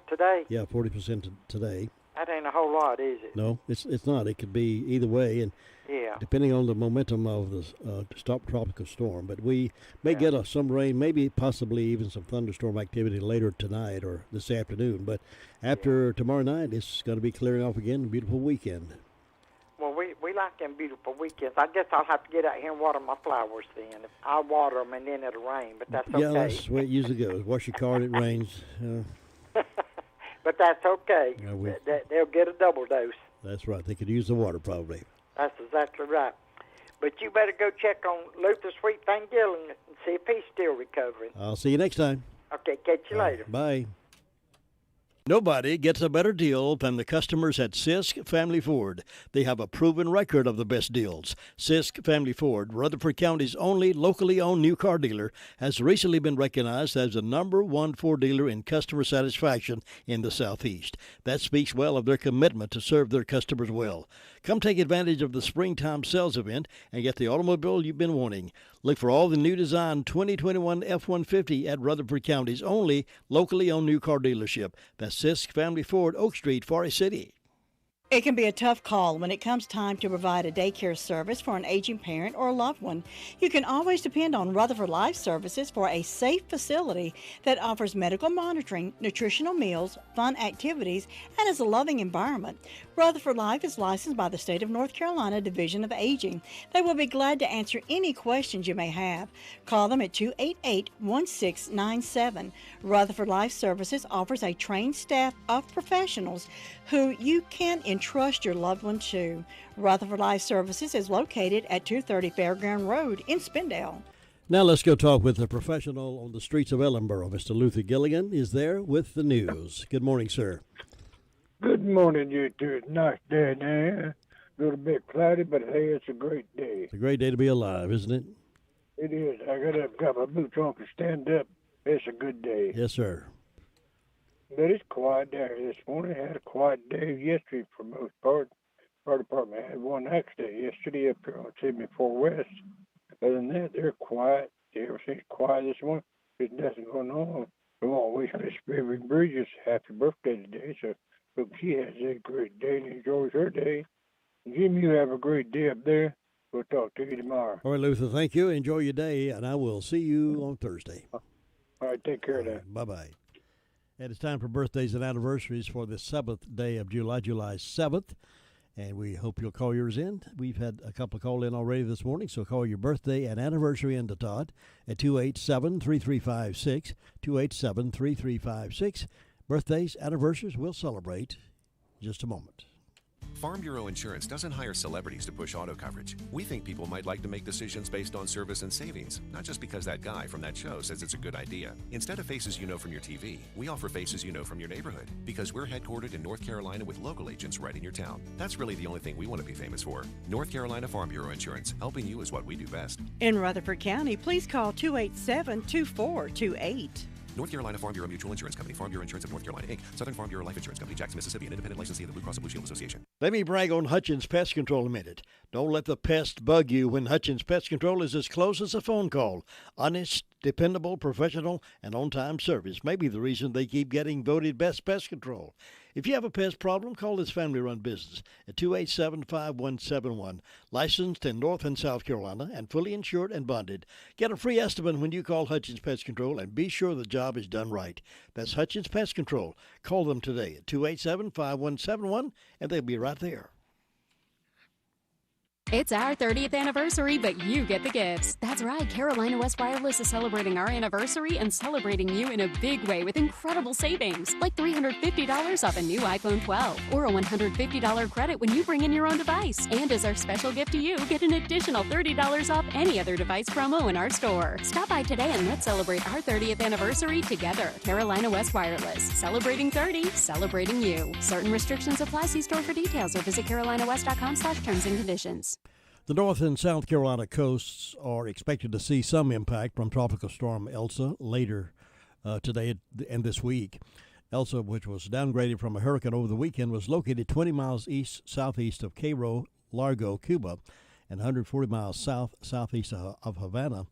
today? Yeah, 40% today. That ain't a whole lot, is it? No, it's not. It could be either way, and yeah, depending on the momentum of the tropical storm. But we may get some rain, maybe possibly even some thunderstorm activity later tonight or this afternoon. But after tomorrow night, it's going to be clearing off again. A beautiful weekend. Well, we like them beautiful weekends. I guess I'll have to get out here and water my flowers then. I'll water them and then it'll rain, but that's okay. Yeah, that's the way it usually goes. Wash your car and it rains. But that's okay. Yeah, they'll get a double dose. That's right. They could use the water probably. That's exactly right. But you better go check on Luther Sweet Thing Gilling and see if he's still recovering. I'll see you next time. Okay, catch you later. Bye. Nobody gets a better deal than the customers at Sisk Family Ford. They have a proven record of the best deals. Sisk Family Ford, Rutherford County's only locally owned new car dealer, has recently been recognized as the #1 Ford dealer in customer satisfaction in the Southeast. That speaks well of their commitment to serve their customers well. Come take advantage of the springtime sales event and get the automobile you've been wanting. Look for all the new design 2021 F-150 at Rutherford County's only locally owned new car dealership. That's Sisk Family Ford, Oak Street, Forest City. It can be a tough call when it comes time to provide a daycare service for an aging parent or loved one. You can always depend on Rutherford Life Services for a safe facility that offers medical monitoring, nutritional meals, fun activities, and is a loving environment. Rutherford Life is licensed by the State of North Carolina Division of Aging. They will be glad to answer any questions you may have. Call them at 288-1697. Rutherford Life Services offers a trained staff of professionals who you can entrust your loved one to. Rutherford Life Services is located at 230 Fairground Road in Spindale. Now let's go talk with a professional on the streets of Ellenboro. Mr. Luther Gilligan is there with the news. Good morning, sir. Good morning, you two. It's a nice day now. A little bit cloudy, but hey, it's a great day. It's a great day to be alive, isn't it? It is. I got my boots on to stand up. It's a good day. Yes, sir. But it's quiet down here this morning. I had a quiet day yesterday for most part. Fire department had one accident yesterday up here on 74 West. Other than that, they're quiet. Everything's quiet this morning. There's nothing going on. We want to wish Miss Beverly Bridges happy birthday today. So hope she has a great day and enjoys her day. Jim, you have a great day up there. We'll talk to you tomorrow. All right, Luther, thank you. Enjoy your day, and I will see you on Thursday. All right, take care of that. Bye-bye. And it's time for birthdays and anniversaries for the 7th day of July, July 7th. And we hope you'll call yours in. We've had a couple call in already this morning, so call your birthday and anniversary into Todd at 287-3356, 287-3356. Birthdays, anniversaries, we'll celebrate in just a moment. Farm Bureau Insurance doesn't hire celebrities to push auto coverage. We think people might like to make decisions based on service and savings, not just because that guy from that show says it's a good idea. Instead of faces you know from your TV, we offer faces you know from your neighborhood, because we're headquartered in North Carolina with local agents right in your town. That's really the only thing we want to be famous for. North Carolina Farm Bureau Insurance, helping you is what we do best. In Rutherford County, please call 287-2428. North Carolina Farm Bureau Mutual Insurance Company, Farm Bureau Insurance of North Carolina, Inc., Southern Farm Bureau Life Insurance Company, Jackson, Mississippi, an independent licensee of the Blue Cross and Blue Shield Association. Let me brag on Hutchins Pest Control a minute. Don't let the pest bug you when Hutchins Pest Control is as close as a phone call. Honest, dependable, professional, and on-time service may be the reason they keep getting voted best pest control. If you have a pest problem, call this family-run business at 287-5171. Licensed in North and South Carolina and fully insured and bonded. Get a free estimate when you call Hutchins Pest Control and be sure the job is done right. That's Hutchins Pest Control. Call them today at 287-5171 and they'll be right there. It's our 30th anniversary, but you get the gifts. That's right, Carolina West Wireless is celebrating our anniversary and celebrating you in a big way with incredible savings, like $350 off a new iPhone 12 or a $150 credit when you bring in your own device. And as our special gift to you, get an additional $30 off any other device promo in our store. Stop by today and let's celebrate our 30th anniversary together. Carolina West Wireless, celebrating 30, celebrating you. Certain restrictions apply. See store for details or visit carolinawest.com/terms and conditions. The North and South Carolina coasts are expected to see some impact from Tropical Storm Elsa later today and this week. Elsa, which was downgraded from a hurricane over the weekend, was located 20 miles southeast of Cairo, Largo, Cuba, and 140 miles southeast of Havana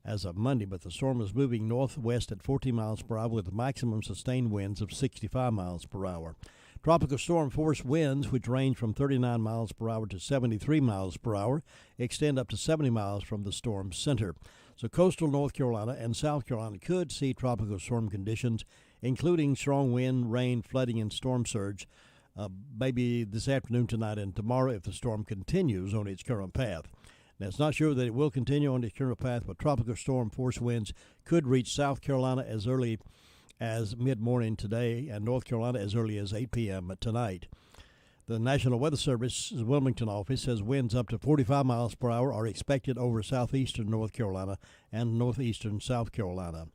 as of Monday. But the storm is moving northwest at 14 miles per hour with maximum sustained winds of 65 miles per hour. Tropical storm force winds, which range from 39 miles per hour to 73 miles per hour, extend up to 70 miles from the storm's center. So coastal North Carolina and South Carolina could see tropical storm conditions, including strong wind, rain, flooding, and storm surge, maybe this afternoon, tonight, and tomorrow if the storm continues on its current path. Now, it's not sure that it will continue on its current path, but tropical storm force winds could reach South Carolina as early as mid-morning today and North Carolina as early as 8 p.m. tonight. The National Weather Service's Wilmington office says winds up to 45 miles per hour are expected over southeastern North Carolina and northeastern South Carolina.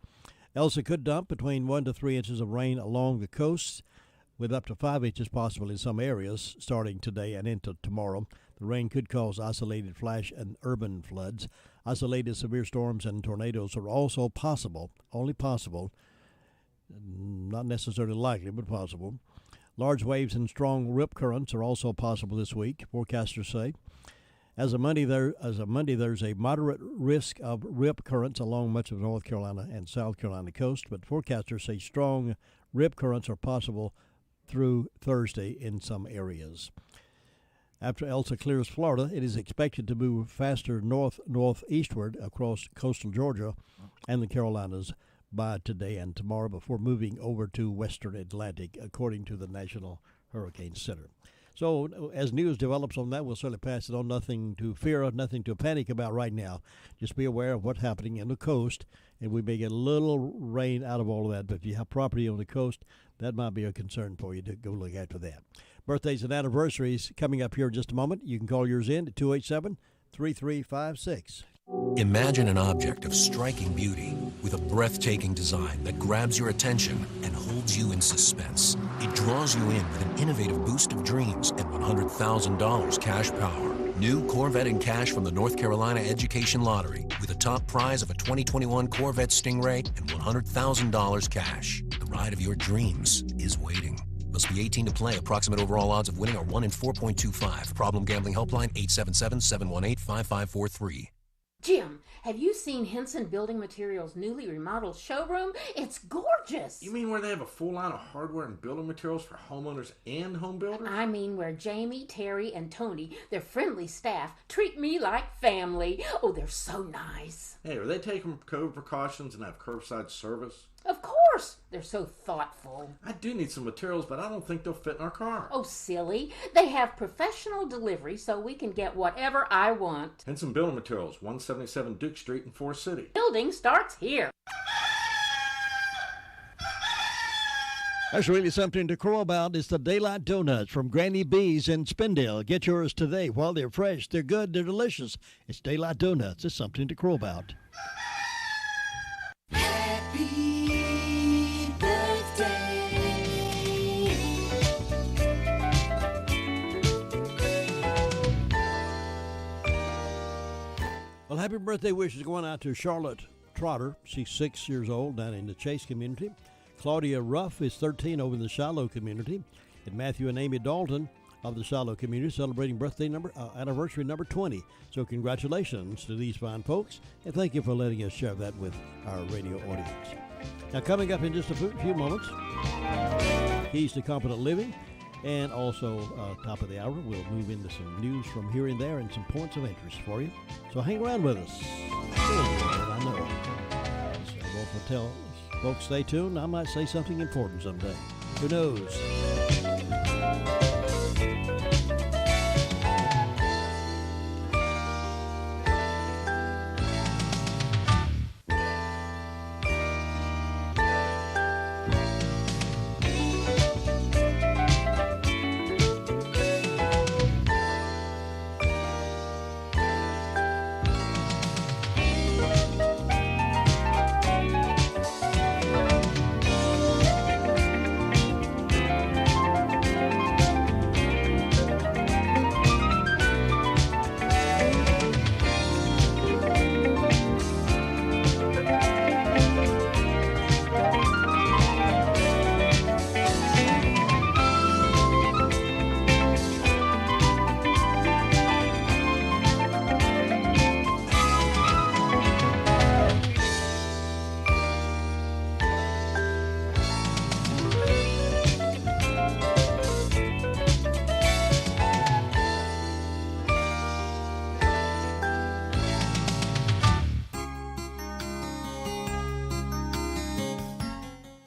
Elsa could dump between 1 to 3 inches of rain along the coast, with up to 5 inches possible in some areas starting today and into tomorrow. The rain could cause isolated flash and urban floods. Isolated severe storms and tornadoes are also possible, only possible, not necessarily likely, but possible. Large waves and strong rip currents are also possible this week, forecasters say. As of Monday, there's a moderate risk of rip currents along much of North Carolina and South Carolina coast, but forecasters say strong rip currents are possible through Thursday in some areas. After Elsa clears Florida, it is expected to move faster northeastward across coastal Georgia and the Carolinas by today and tomorrow before moving over to western Atlantic, according to the National Hurricane Center. So as news develops on that, we'll certainly pass it on. Nothing to fear, nothing to panic about right now. Just be aware of what's happening in the coast, and we may get a little rain out of all of that. But if you have property on the coast, that might be a concern for you to go look after that. Birthdays and anniversaries coming up here in just a moment. You can call yours in at 287-3356. Imagine an object of striking beauty with a breathtaking design that grabs your attention and holds you in suspense. It draws you in with an innovative boost of dreams and $100,000 cash power. New Corvette in cash from the North Carolina Education Lottery with a top prize of a 2021 Corvette Stingray and $100,000 cash. The ride of your dreams is waiting. Must be 18 to play. Approximate overall odds of winning are 1 in 4.25. Problem gambling helpline 877-718-5543. Jim, have you seen Henson Building Materials' newly remodeled showroom? It's gorgeous. You mean where they have a full line of hardware and building materials for homeowners and home builders? I mean where Jamie, Terry, and Tony, their friendly staff, treat me like family. Oh, they're so nice. Hey, are they taking COVID precautions and have curbside service? Of course. They're so thoughtful. I do need some materials, but I don't think they'll fit in our car. Oh, silly. They have professional delivery so we can get whatever I want. Henson Building Materials, 177 Duke Street in Forest City. Building starts here. That's really something to crow about. It's the Daylight Donuts from Granny B's in Spindale. Get yours today. While they're fresh, they're good, they're delicious. It's Daylight Donuts. It's something to crow about. Happy birthday. Well, happy birthday wishes going out to Charlotte Trotter. She's 6 years old down in the Chase community. Claudia Ruff is 13 over in the Shiloh community. And Matthew and Amy Dalton of the Shiloh community celebrating anniversary number 20. So congratulations to these fine folks, and thank you for letting us share that with our radio audience. Now, coming up in just a few moments, Keys to Competent Living, and also top of the hour, we'll move into some news from here and there and some points of interest for you. So hang around with us. I know. So I won't tell folks, stay tuned. I might say something important someday. Who knows?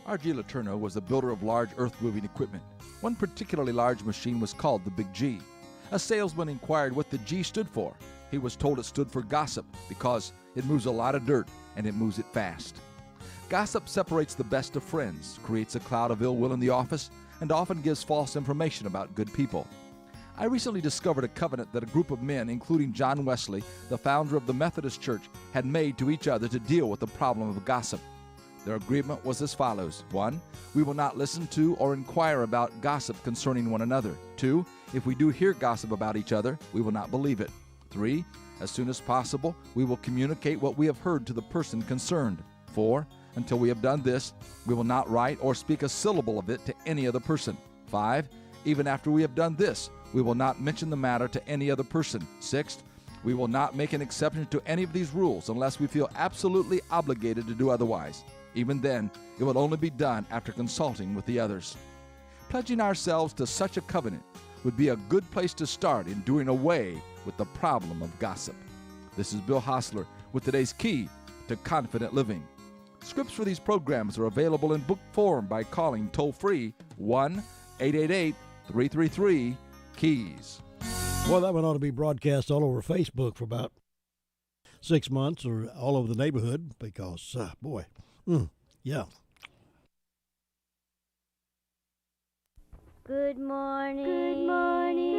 R.G. Letourneau was a builder of large earth-moving equipment. One particularly large machine was called the Big G. A salesman inquired what the G stood for. He was told it stood for gossip because it moves a lot of dirt and it moves it fast. Gossip separates the best of friends, creates a cloud of ill will in the office, and often gives false information about good people. I recently discovered a covenant that a group of men, including John Wesley, the founder of the Methodist Church, had made to each other to deal with the problem of gossip. Their agreement was as follows. 1. We will not listen to or inquire about gossip concerning one another. 2. If we do hear gossip about each other, we will not believe it. 3. As soon as possible, we will communicate what we have heard to the person concerned. 4. Until we have done this, we will not write or speak a syllable of it to any other person. 5. Even after we have done this, we will not mention the matter to any other person. 6. We will not make an exception to any of these rules unless we feel absolutely obligated to do otherwise. Even then, it will only be done after consulting with the others. Pledging ourselves to such a covenant would be a good place to start in doing away with the problem of gossip. This is Bill Hostler with today's Key to Confident Living. Scripts for these programs are available in book form by calling toll-free 1-888-333-KEYS. Well, that one ought to be broadcast all over Facebook for about 6 months or all over the neighborhood because, yeah. Good morning. Good morning.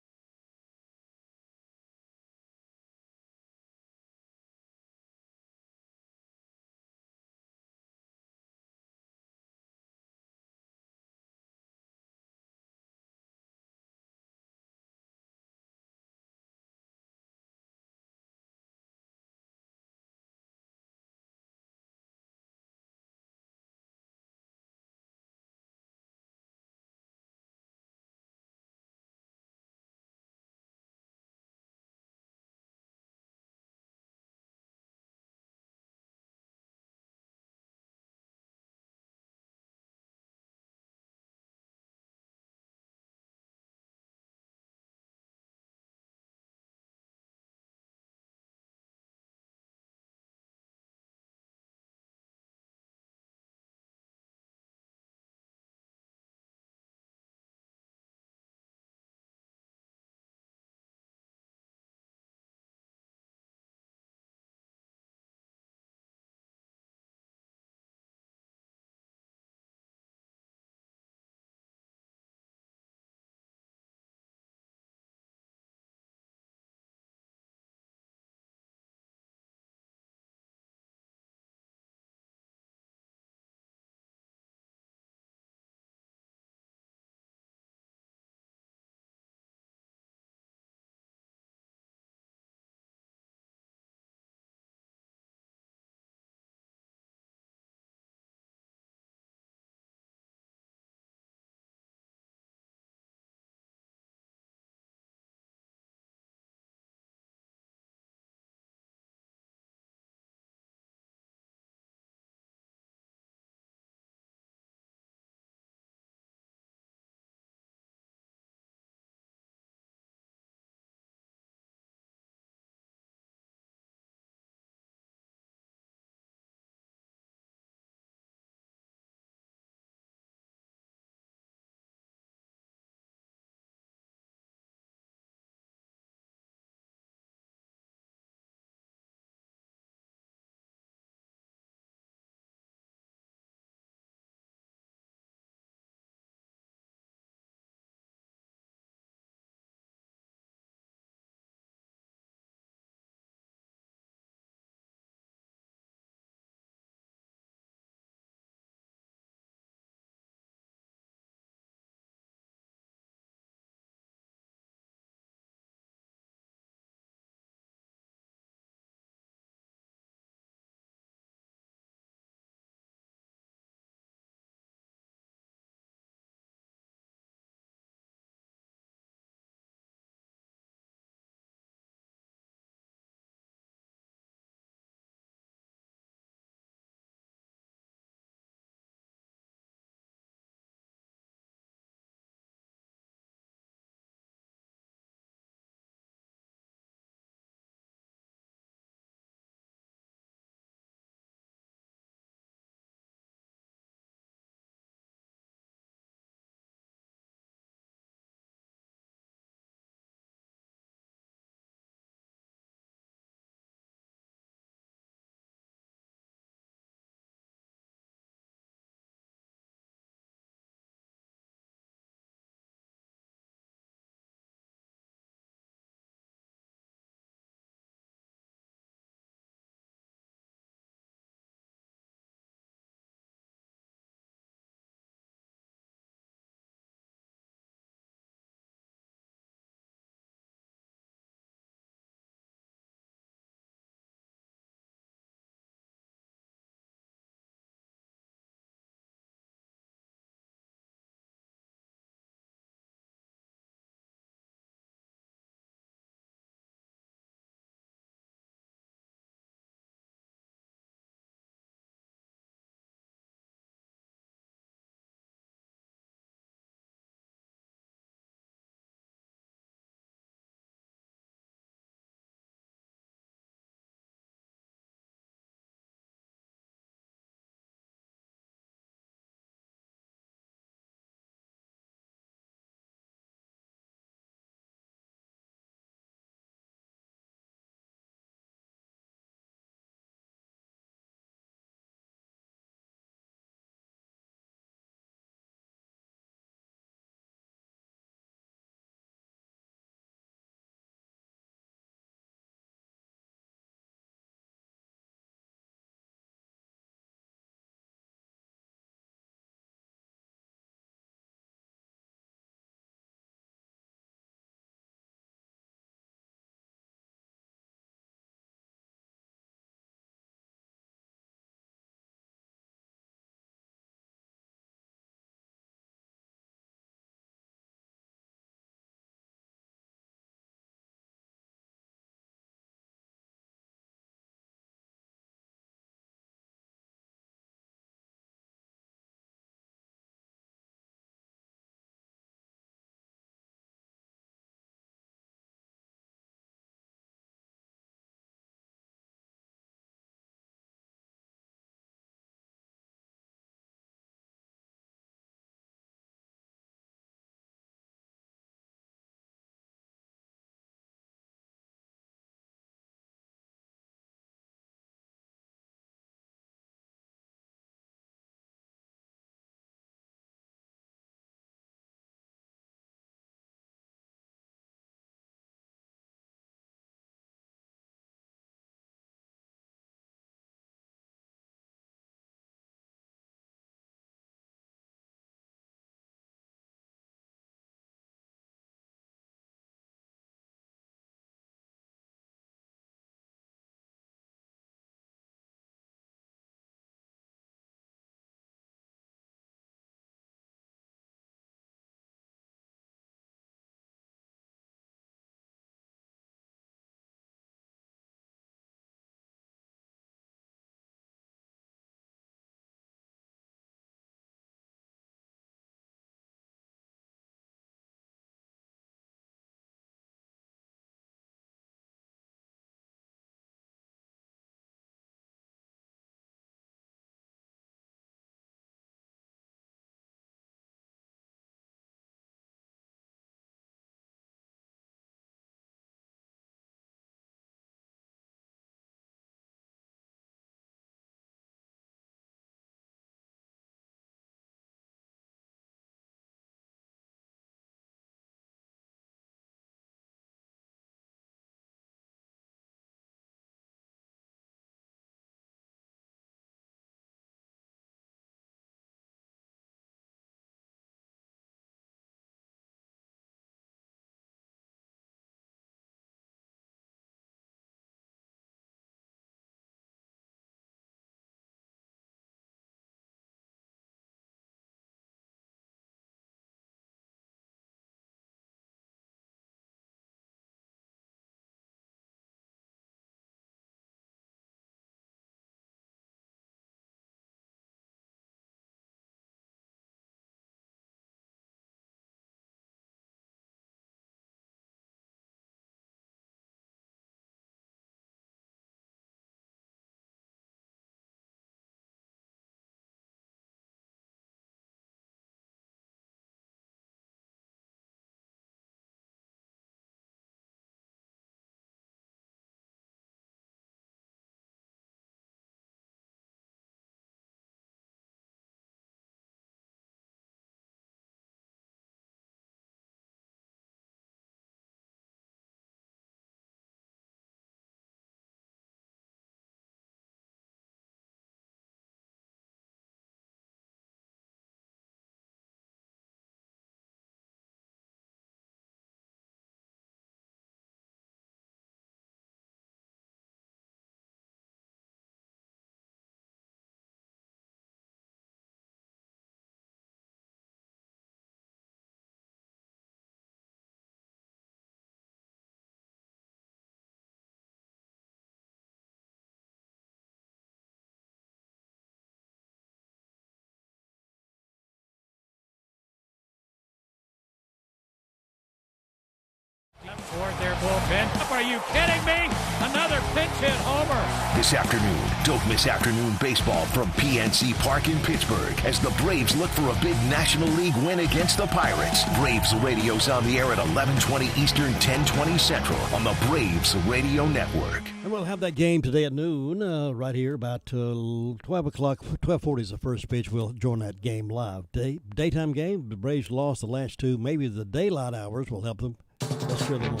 there, bullpen. Are you kidding me? Another pinch hit homer. This afternoon, don't miss afternoon baseball from PNC Park in Pittsburgh as the Braves look for a big National League win against the Pirates. Braves Radio's on the air at 11:20 Eastern, 10:20 Central on the Braves Radio Network. And we'll have that game today at noon, right here about 12 o'clock. 12:40 is the first pitch. We'll join that game live. Daytime game, the Braves lost the last two. Maybe the daylight hours will help them. Let's cheer them on.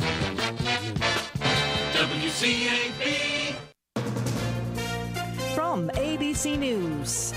WCAB. From ABC News,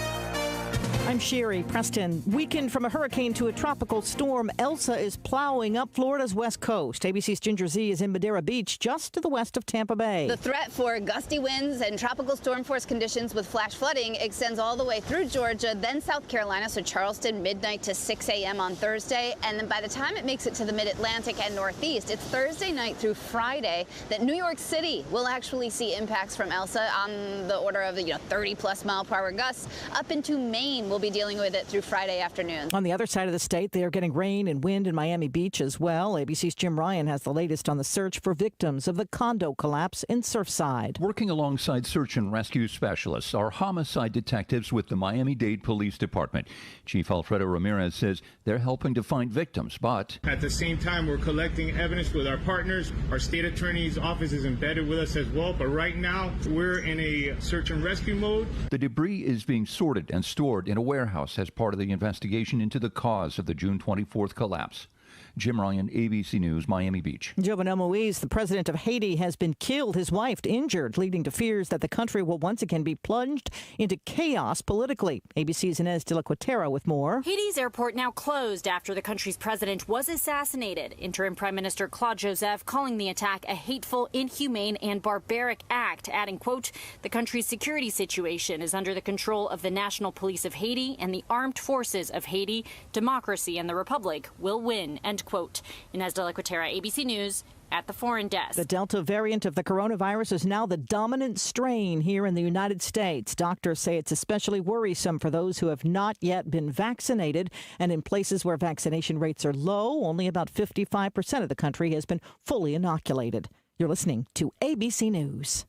I'm Sherry Preston. Weakened from a hurricane to a tropical storm, Elsa is plowing up Florida's west coast. ABC's Ginger Z is in Madeira Beach, just to the west of Tampa Bay. The threat for gusty winds and tropical storm force conditions with flash flooding extends all the way through Georgia, then South Carolina, so Charleston, midnight to 6 a.m. on Thursday. And then by the time it makes it to the mid-Atlantic and Northeast, it's Thursday night through Friday that New York City will actually see impacts from Elsa on the order of 30-plus mile-per-hour gusts. Up into Maine, we'll be dealing with it through Friday afternoon. On the other side of the state, they are getting rain and wind in Miami Beach as well. ABC's Jim Ryan has the latest on the search for victims of the condo collapse in Surfside. Working alongside search and rescue specialists are homicide detectives with the Miami-Dade Police Department. Chief Alfredo Ramirez says they're helping to find victims, but at the same time, we're collecting evidence with our partners. Our state attorney's office is embedded with us as well, but right now we're in a search and rescue mode. The debris is being sorted and stored in a warehouse as part of the investigation into the cause of the June 24th collapse. Jim Ryan, ABC News, Miami Beach. Jovenel Moise, the president of Haiti, has been killed, his wife injured, leading to fears that the country will once again be plunged into chaos politically. ABC's Inez de la Cuetera with more. Haiti's airport now closed after the country's president was assassinated. Interim Prime Minister Claude Joseph calling the attack a hateful, inhumane, and barbaric act, adding, quote, the country's security situation is under the control of the National Police of Haiti and the armed forces of Haiti. Democracy and the Republic will win, end quote. Inez de la Cuetera, ABC News, at the Foreign Desk. The Delta variant of the coronavirus is now the dominant strain here in the United States. Doctors say it's especially worrisome for those who have not yet been vaccinated. And in places where vaccination rates are low, only about 55% of the country has been fully inoculated. You're listening to ABC News.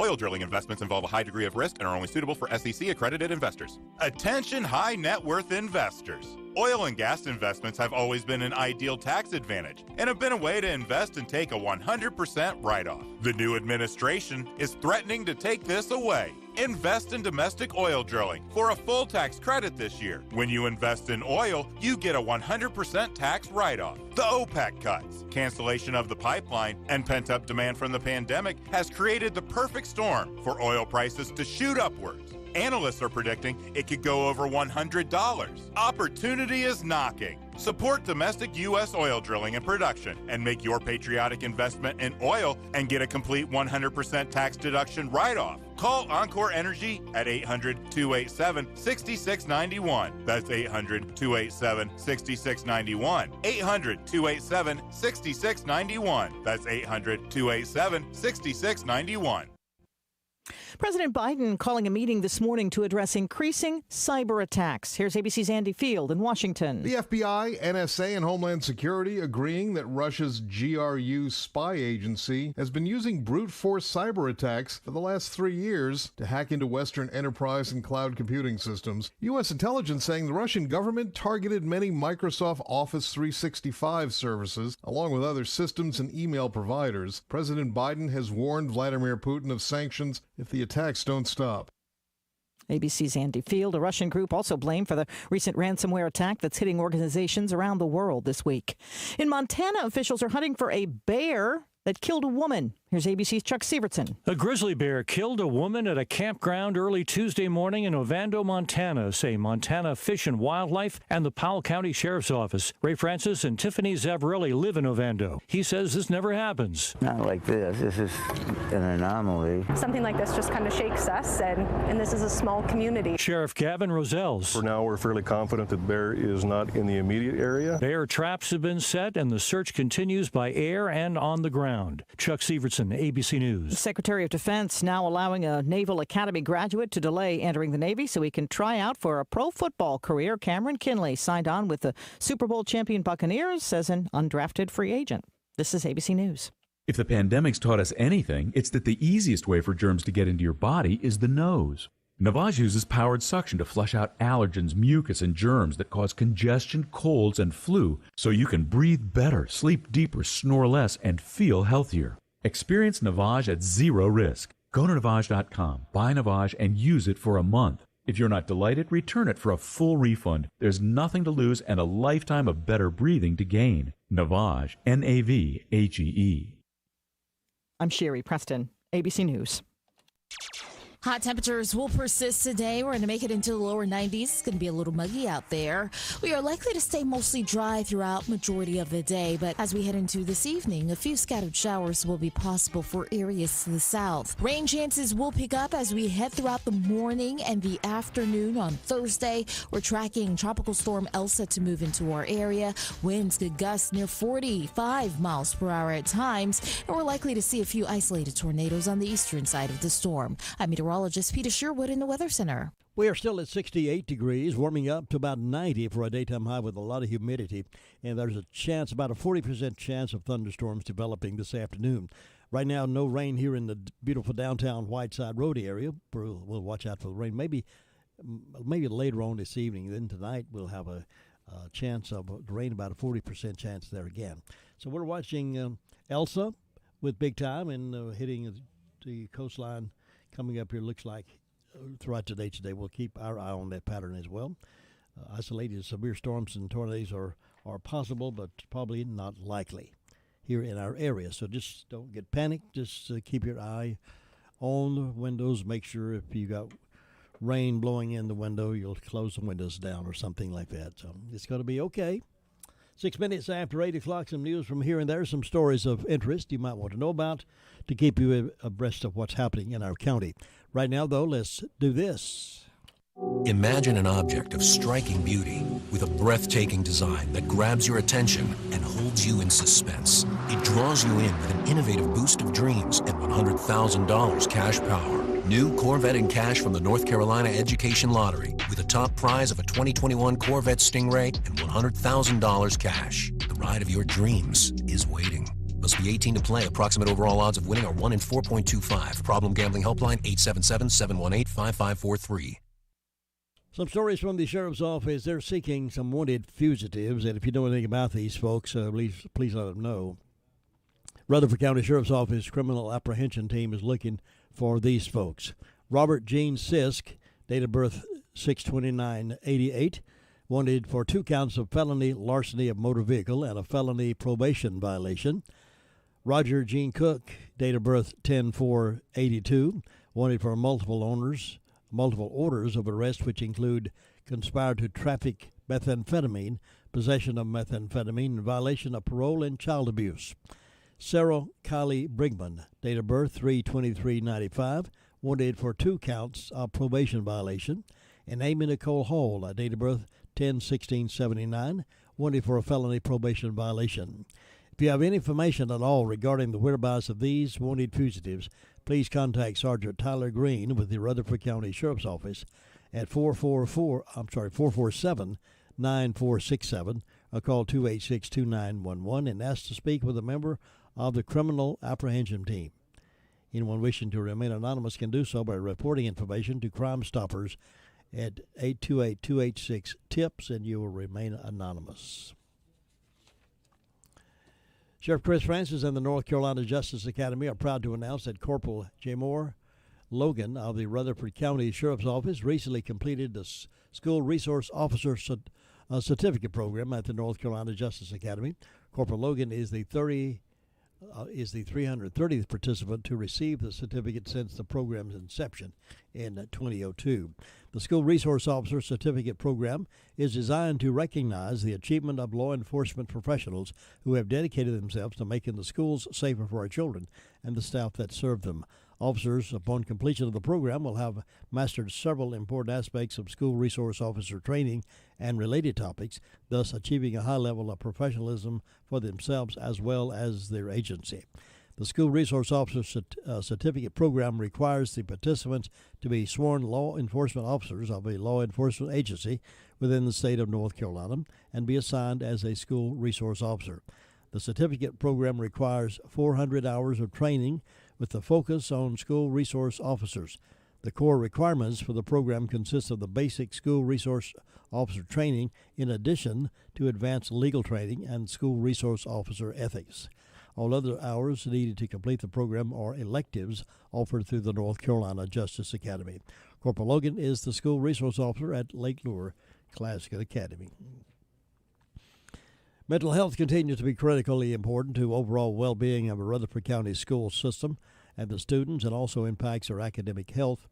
Oil drilling investments involve a high degree of risk and are only suitable for SEC-accredited investors. Attention high net worth investors. Oil and gas investments have always been an ideal tax advantage and have been a way to invest and take a 100% write-off. The new administration is threatening to take this away. Invest in domestic oil drilling for a full tax credit this year. When you invest in oil, you get a 100% tax write-off. The OPEC cuts, cancellation of the pipeline, and pent-up demand from the pandemic has created the perfect storm for oil prices to shoot upwards. Analysts are predicting it could go over $100. Opportunity is knocking. Support domestic U.S. oil drilling and production and make your patriotic investment in oil and get a complete 100% tax deduction write-off. Call Encore Energy at 800-287-6691. That's 800-287-6691. 800-287-6691. That's 800-287-6691. President Biden calling a meeting this morning to address increasing cyber attacks. Here's ABC's Andy Field in Washington. The FBI, NSA, and Homeland Security agreeing that Russia's GRU spy agency has been using brute force cyber attacks for the last 3 years to hack into Western enterprise and cloud computing systems. U.S. intelligence saying the Russian government targeted many Microsoft Office 365 services, along with other systems and email providers. President Biden has warned Vladimir Putin of sanctions if the attacks don't stop. ABC's Andy Field. A Russian group also blamed for the recent ransomware attack that's hitting organizations around the world this week. In Montana, officials are hunting for a bear that killed a woman. Here's ABC's Chuck Sievertson. A grizzly bear killed a woman at a campground early Tuesday morning in Ovando, Montana, say Montana Fish and Wildlife and the Powell County Sheriff's Office. Ray Francis and Tiffany Zavarelli live in Ovando. He says this never happens. Not like this. This is an anomaly. Something like this just kind of shakes us, and this is a small community. Sheriff Gavin Roselles. For now, we're fairly confident that the bear is not in the immediate area. Bear traps have been set, and the search continues by air and on the ground. Chuck Sievertson, ABC News. The Secretary of Defense now allowing a Naval Academy graduate to delay entering the Navy so he can try out for a pro football career. Cameron Kinley signed on with the Super Bowl champion Buccaneers as an undrafted free agent. This is ABC News. If the pandemic's taught us anything, it's that the easiest way for germs to get into your body is the nose. Navage uses powered suction to flush out allergens, mucus, and germs that cause congestion, colds, and flu, so you can breathe better, sleep deeper, snore less, and feel healthier. Experience Navage at zero risk. Go to Navage.com, buy Navage, and use it for a month. If you're not delighted, return it for a full refund. There's nothing to lose and a lifetime of better breathing to gain. Navage, Navage. I'm Sherry Preston, ABC News. Hot temperatures will persist today. We're going to make it into the lower 90s. It's going to be a little muggy out there. We are likely to stay mostly dry throughout majority of the day, but as we head into this evening, a few scattered showers will be possible for areas to the south. Rain chances will pick up as we head throughout the morning and the afternoon on Thursday. We're tracking Tropical Storm Elsa to move into our area. Winds could gust near 45 miles per hour at times, and we're likely to see a few isolated tornadoes on the eastern side of the storm. I'm meteorologist Peter Sherwood in the Weather Center. We are still at 68 degrees, warming up to about 90 for a daytime high with a lot of humidity. And there's a chance, about a 40% chance of thunderstorms developing this afternoon. Right now, no rain here in the beautiful downtown Whiteside Road area. We'll watch out for the rain. Maybe later on this evening. Then tonight we'll have a chance of rain, about a 40% chance there again. So we're watching Elsa with big time and hitting the coastline coming up here. Looks like throughout today. We'll keep our eye on that pattern as well. Isolated severe storms and tornadoes are possible, but probably not likely here in our area. So just don't get panicked. Just keep your eye on the windows. Make sure if you got rain blowing in the window, you'll close the windows down or something like that. So it's going to be okay. 6 minutes after 8 o'clock, some news from here and there, some stories of interest you might want to know about to keep you abreast of what's happening in our county. Right now, though, let's do this. Imagine an object of striking beauty with a breathtaking design that grabs your attention and holds you in suspense. It draws you in with an innovative boost of dreams and $100,000 cash power. New Corvette in cash from the North Carolina Education Lottery with a top prize of a 2021 Corvette Stingray and $100,000 cash. The ride of your dreams is waiting. Must be 18 to play. Approximate overall odds of winning are 1 in 4.25. Problem gambling helpline 877-718-5543. Some stories from the sheriff's office. They're seeking some wanted fugitives, and if you know anything about these folks, please let them know. Rutherford County Sheriff's Office Criminal Apprehension Team is looking for these folks. Robert Gene Sisk, date of birth 6/29/88, wanted for 2 counts of felony larceny of motor vehicle and a felony probation violation. Roger Gene Cook, date of birth 10/4/82, wanted for multiple orders of arrest, which include conspire to traffic methamphetamine, possession of methamphetamine, and violation of parole and child abuse. Sarah Kylie Brigman, date of birth 3/23/95, wanted for 2 counts of probation violation. And Amy Nicole Hall, date of birth 10/16/79, wanted for a felony probation violation. If you have any information at all regarding the whereabouts of these wanted fugitives, please contact Sergeant Tyler Green with the Rutherford County Sheriff's Office at 447-9467 or call 286-2911 and ask to speak with a member of the Criminal Apprehension Team. Anyone wishing to remain anonymous can do so by reporting information to Crime Stoppers at 828-286-TIPS, and you will remain anonymous. Sheriff Chris Francis and the North Carolina Justice Academy are proud to announce that Corporal Jamor Logan of the Rutherford County Sheriff's Office recently completed the School Resource Officer Certificate Program at the North Carolina Justice Academy. Corporal Logan is the 330th participant to receive the certificate since the program's inception in 2002. The School Resource Officer Certificate Program is designed to recognize the achievement of law enforcement professionals who have dedicated themselves to making the schools safer for our children and the staff that serve them. Officers, upon completion of the program, will have mastered several important aspects of school resource officer training and related topics, thus achieving a high level of professionalism for themselves as well as their agency. The School Resource Officer Certificate Program requires the participants to be sworn law enforcement officers of a law enforcement agency within the state of North Carolina and be assigned as a school resource officer. The certificate program requires 400 hours of training with the focus on school resource officers. The core requirements for the program consist of the basic school resource officer training in addition to advanced legal training and school resource officer ethics. All other hours needed to complete the program are electives offered through the North Carolina Justice Academy. Corporal Logan is the school resource officer at Lake Lure Classic Academy. Mental health continues to be critically important to overall well-being of a Rutherford County school system and the students, and also impacts their academic health.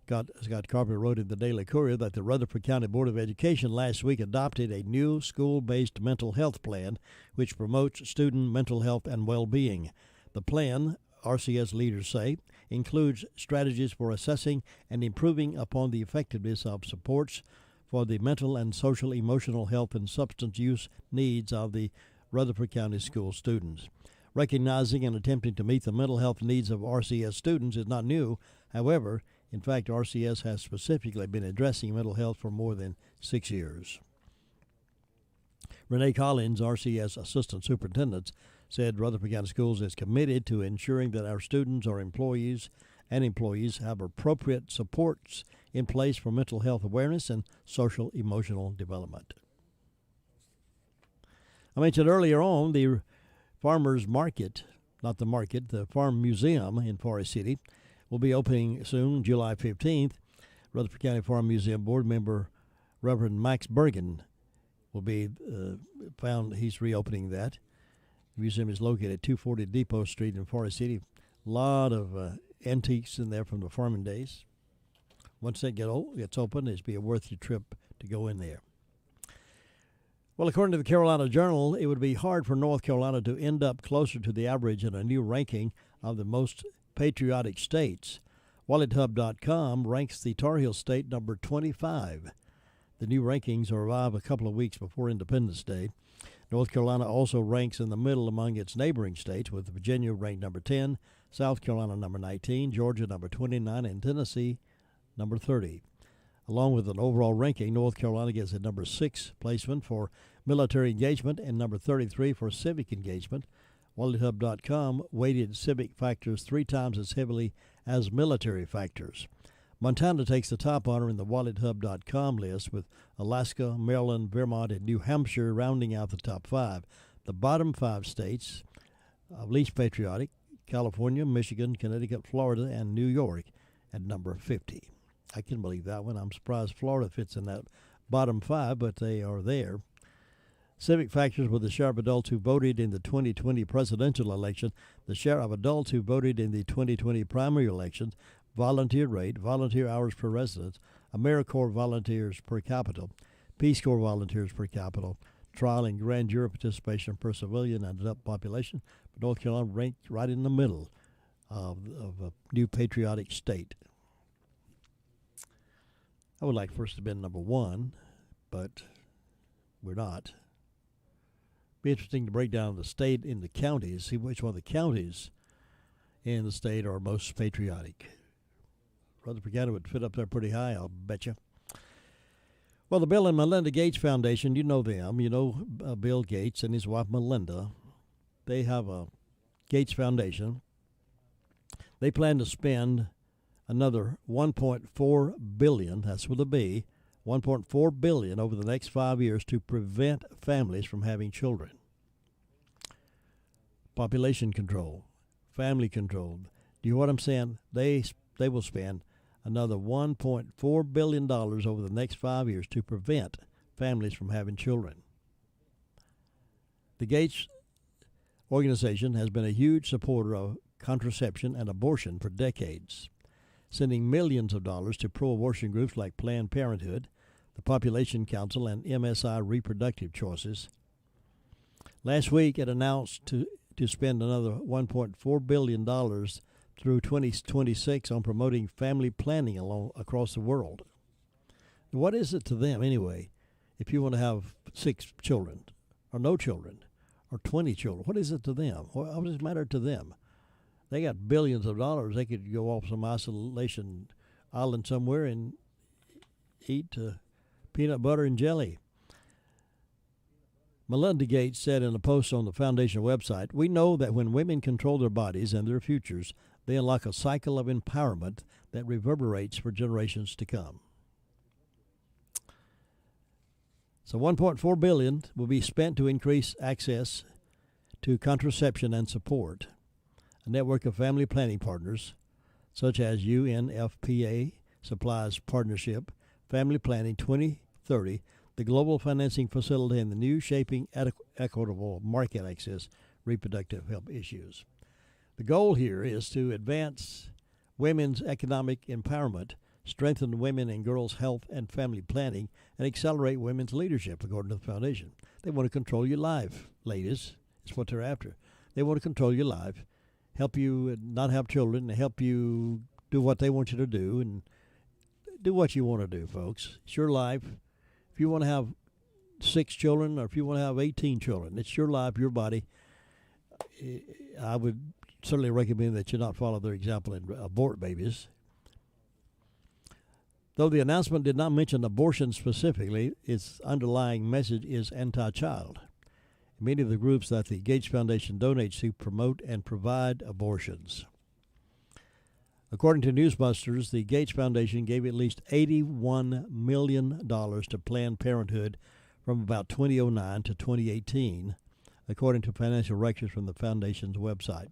Scott Carpenter wrote in the Daily Courier that the Rutherford County Board of Education last week adopted a new school-based mental health plan which promotes student mental health and well-being. The plan, RCS leaders say, includes strategies for assessing and improving upon the effectiveness of supports for the mental and social emotional health and substance use needs of the Rutherford County school students. Recognizing and attempting to meet the mental health needs of RCS students is not new. However, in fact, RCS has specifically been addressing mental health for more than 6 years. Renee Collins, RCS Assistant Superintendent, said Rutherford County Schools is committed to ensuring that our students, our employees have appropriate supports in place for mental health awareness and social emotional development. I mentioned earlier on the Farmers Market, not the market, the Farm Museum in Forest City will be opening soon, July 15th. Rutherford County Farm Museum Board member Reverend Max Bergen will be found. He's reopening that. The museum is located at 240 Depot Street in Forest City. A lot of antiques in there from the farming days. Once that gets open, it'll be a worth your trip to go in there. Well, according to the Carolina Journal, it would be hard for North Carolina to end up closer to the average in a new ranking of the most patriotic states. WalletHub.com ranks the Tar Heel State number 25. The new rankings arrive a couple of weeks before Independence Day. North Carolina also ranks in the middle among its neighboring states, with Virginia ranked number 10, South Carolina number 19, Georgia number 29, and Tennessee number 30. Along with an overall ranking, North Carolina gets a number 6 placement for military engagement and number 33 for civic engagement. WalletHub.com weighted civic factors 3 times as heavily as military factors. Montana takes the top honor in the WalletHub.com list, with Alaska, Maryland, Vermont, and New Hampshire rounding out the top 5. The bottom 5 states of least patriotic: California, Michigan, Connecticut, Florida, and New York at number 50. I can believe that one. I'm surprised Florida fits in that bottom 5, but they are there. Civic factors were the share of adults who voted in the 2020 presidential election, the share of adults who voted in the 2020 primary elections, volunteer rate, volunteer hours per resident, AmeriCorps volunteers per capita, Peace Corps volunteers per capita, trial and grand jury participation per civilian and adult population. But North Carolina ranked right in the middle of a new patriotic state. I would like for us to have been number 1, but we're not. Be interesting to break down the state in the counties, see which one of the counties in the state are most patriotic. Rutherford County would fit up there pretty high, I'll bet you. Well, the Bill and Melinda Gates Foundation, you know them. You know Bill Gates and his wife Melinda. They have a Gates Foundation. They plan to spend another $1.4 billion, that's with a B, $1.4 billion over the next 5 years to prevent families from having children. Population control, family control. Do you know what I'm saying? They will spend another $1.4 billion over the next 5 years to prevent families from having children. The Gates organization has been a huge supporter of contraception and abortion for decades, sending millions of dollars to pro-abortion groups like Planned Parenthood, the Population Council, and MSI Reproductive Choices. Last week, it announced to spend another $1.4 billion through 2026 on promoting family planning across the world. What is it to them, anyway, if you want to have 6 children, or no children, or 20 children? What is it to them? What does it matter to them? They got billions of dollars. They could go off some isolation island somewhere and eat peanut butter and jelly. Melinda Gates said in a post on the foundation website, "We know that when women control their bodies and their futures, they unlock a cycle of empowerment that reverberates for generations to come." So $1.4 billion will be spent to increase access to contraception and support. A network of family planning partners, such as UNFPA Supplies Partnership, Family Planning 2030, the Global Financing Facility, and the new Shaping Equitable Market Access Reproductive Health Issues. The goal here is to advance women's economic empowerment, strengthen women and girls' health and family planning, and accelerate women's leadership, according to the foundation. They want to control your life, ladies. It's what they're after. They want to control your life, help you not have children, and help you do what they want you to do, and do what you want to do, folks. It's your life. If you want to have 6 children or if you want to have 18 children, it's your life, your body. I would certainly recommend that you not follow their example and abort babies. Though the announcement did not mention abortion specifically, its underlying message is anti-child. Many of the groups that the Gates Foundation donates to promote and provide abortions. According to Newsbusters, the Gates Foundation gave at least $81 million to Planned Parenthood from about 2009 to 2018, according to financial records from the foundation's website.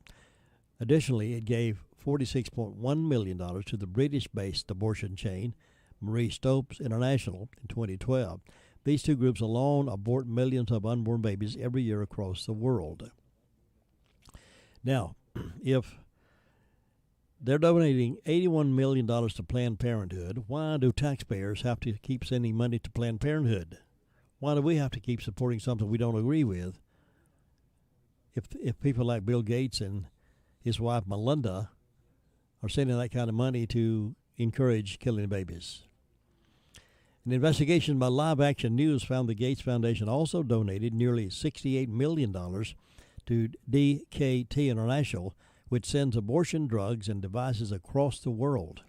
Additionally, it gave $46.1 million to the British-based abortion chain, Marie Stopes International, in 2012. These two groups alone abort millions of unborn babies every year across the world. Now, if they're donating $81 million to Planned Parenthood, why do taxpayers have to keep sending money to Planned Parenthood? Why do we have to keep supporting something we don't agree with? If people like Bill Gates and his wife Melinda are sending that kind of money to encourage killing babies. An investigation by Live Action News found the Gates Foundation also donated nearly $68 million to DKT International, which sends abortion drugs and devices across the world.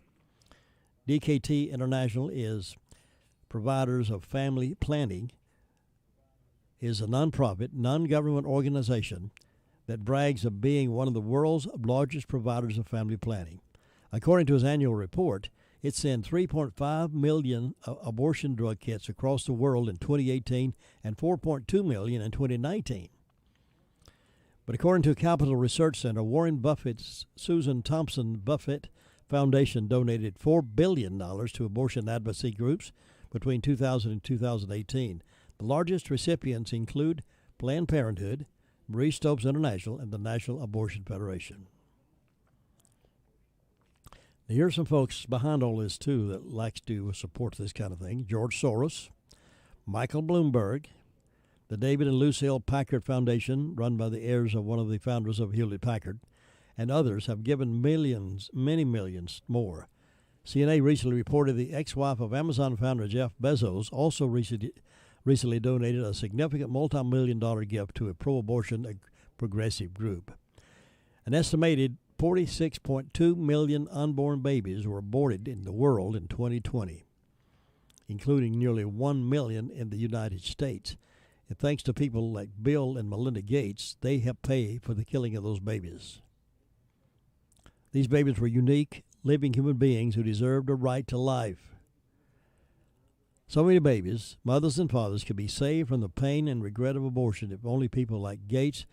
DKT International is providers of family planning, is a nonprofit, non-government organization that brags of being one of the world's largest providers of family planning. According to his annual report, it sent 3.5 million abortion drug kits across the world in 2018 and 4.2 million in 2019. But according to Capital Research Center, Warren Buffett's Susan Thompson Buffett Foundation donated $4 billion to abortion advocacy groups between 2000 and 2018. The largest recipients include Planned Parenthood, Marie Stopes International, and the National Abortion Federation. Now, here are some folks behind all this, too, that likes to support this kind of thing. George Soros, Michael Bloomberg, the David and Lucille Packard Foundation, run by the heirs of one of the founders of Hewlett-Packard, and others have given millions, many millions more. CNA recently reported the ex-wife of Amazon founder Jeff Bezos also recently donated a significant multi-million-dollar gift to a pro-abortion progressive group. An estimated 46.2 million unborn babies were aborted in the world in 2020, including nearly 1 million in the United States. And thanks to people like Bill and Melinda Gates, they help pay for the killing of those babies. These babies were unique, living human beings who deserved a right to life. So many babies, mothers and fathers, could be saved from the pain and regret of abortion if only people like Gates,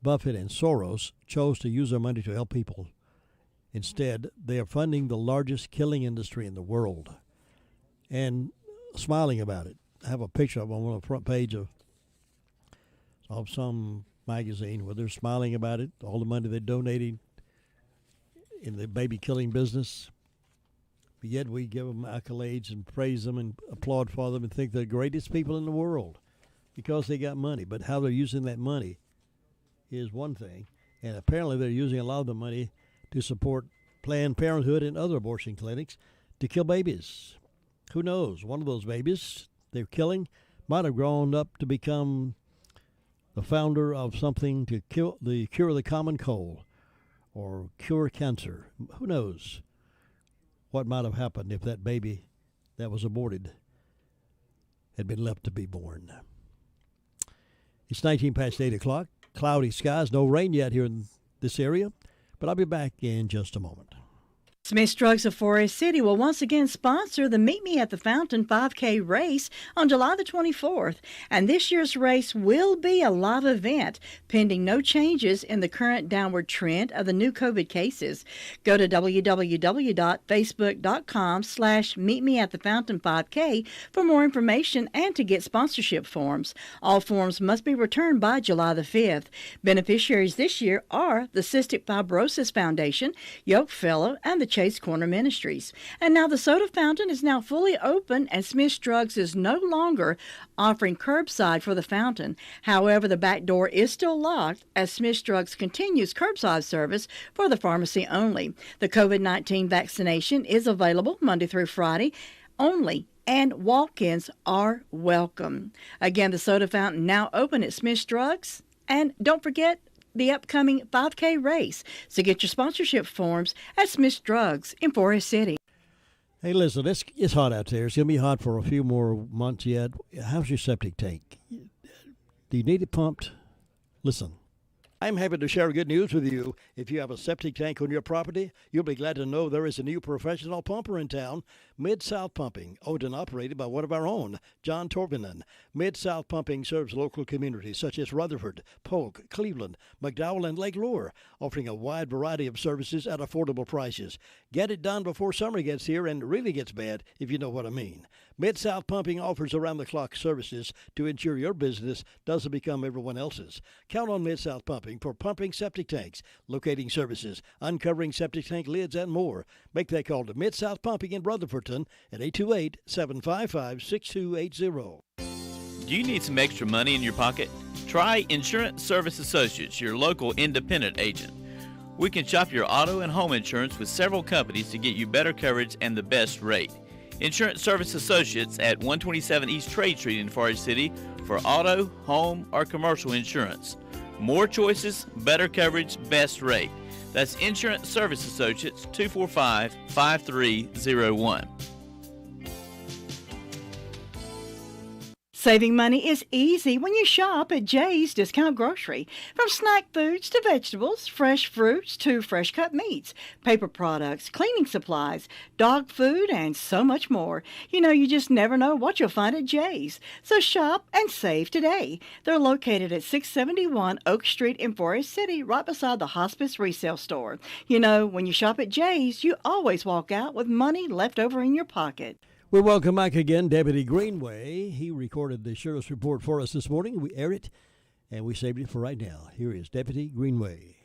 Buffett, and Soros chose to use their money to help people. Instead, they are funding the largest killing industry in the world and smiling about it. I have a picture of them on the front page of some magazine where they're smiling about it, all the money they're donating in the baby killing business. But yet we give them accolades and praise them and applaud for them and think they're the greatest people in the world because they got money. But how they're using that money is one thing. And apparently they're using a lot of the money to support Planned Parenthood and other abortion clinics to kill babies. Who knows? One of those babies they're killing might have grown up to become the founder of something to cure the common cold or cure cancer. Who knows what might have happened if that baby that was aborted had been left to be born. It's 19 past 8 o'clock. Cloudy skies, no rain yet here in this area, but I'll be back in just a moment. Smith's Drugs of Forest City will once again sponsor the Meet Me at the Fountain 5K race on July the 24th. And this year's race will be a live event, pending no changes in the current downward trend of the new COVID cases. Go to www.facebook.com/meetmeatthefountain5k for more information and to get sponsorship forms. All forms must be returned by July the 5th. Beneficiaries this year are the Cystic Fibrosis Foundation, Yoke Fellow, and the Chase Corner Ministries. And now the soda fountain is now fully open, and Smith's Drugs is no longer offering curbside for the fountain. However, the back door is still locked as Smith's Drugs continues curbside service for the pharmacy only. The COVID-19 vaccination is available Monday through Friday only, and walk-ins are welcome. Again, the soda fountain now open at Smith's Drugs. And don't forget the upcoming 5K race. So get your sponsorship forms at Smith's Drugs in Forest City. Hey, listen, it's hot out there. It's going to be hot for a few more months yet. How's your septic tank? Do you need it pumped? Listen, I'm happy to share good news with you. If you have a septic tank on your property, you'll be glad to know there is a new professional pumper in town, Mid-South Pumping, owned and operated by one of our own, John Torvinen. Mid-South Pumping serves local communities such as Rutherford, Polk, Cleveland, McDowell, and Lake Lure, offering a wide variety of services at affordable prices. Get it done before summer gets here and really gets bad, if you know what I mean. Mid-South Pumping offers around-the-clock services to ensure your business doesn't become everyone else's. Count on Mid-South Pumping for pumping septic tanks, locating services, uncovering septic tank lids, and more. Make that call to Mid-South Pumping in Rutherfordton at 828-755-6280. Do you need some extra money in your pocket? Try Insurance Service Associates, your local independent agent. We can shop your auto and home insurance with several companies to get you better coverage and the best rate. Insurance Service Associates at 127 East Trade Street in Forest City for auto, home, or commercial insurance. More choices, better coverage, best rate. That's Insurance Service Associates, 245-5301. Saving money is easy when you shop at Jay's Discount Grocery. From snack foods to vegetables, fresh fruits to fresh cut meats, paper products, cleaning supplies, dog food, and so much more. You know, you just never know what you'll find at Jay's. So shop and save today. They're located at 671 Oak Street in Forest City, right beside the Hospice Resale Store. You know, when you shop at Jay's, you always walk out with money left over in your pocket. We welcome back again Deputy Greenway. He recorded the sheriff's report for us this morning. We aired it, and we saved it for right now. Here is Deputy Greenway.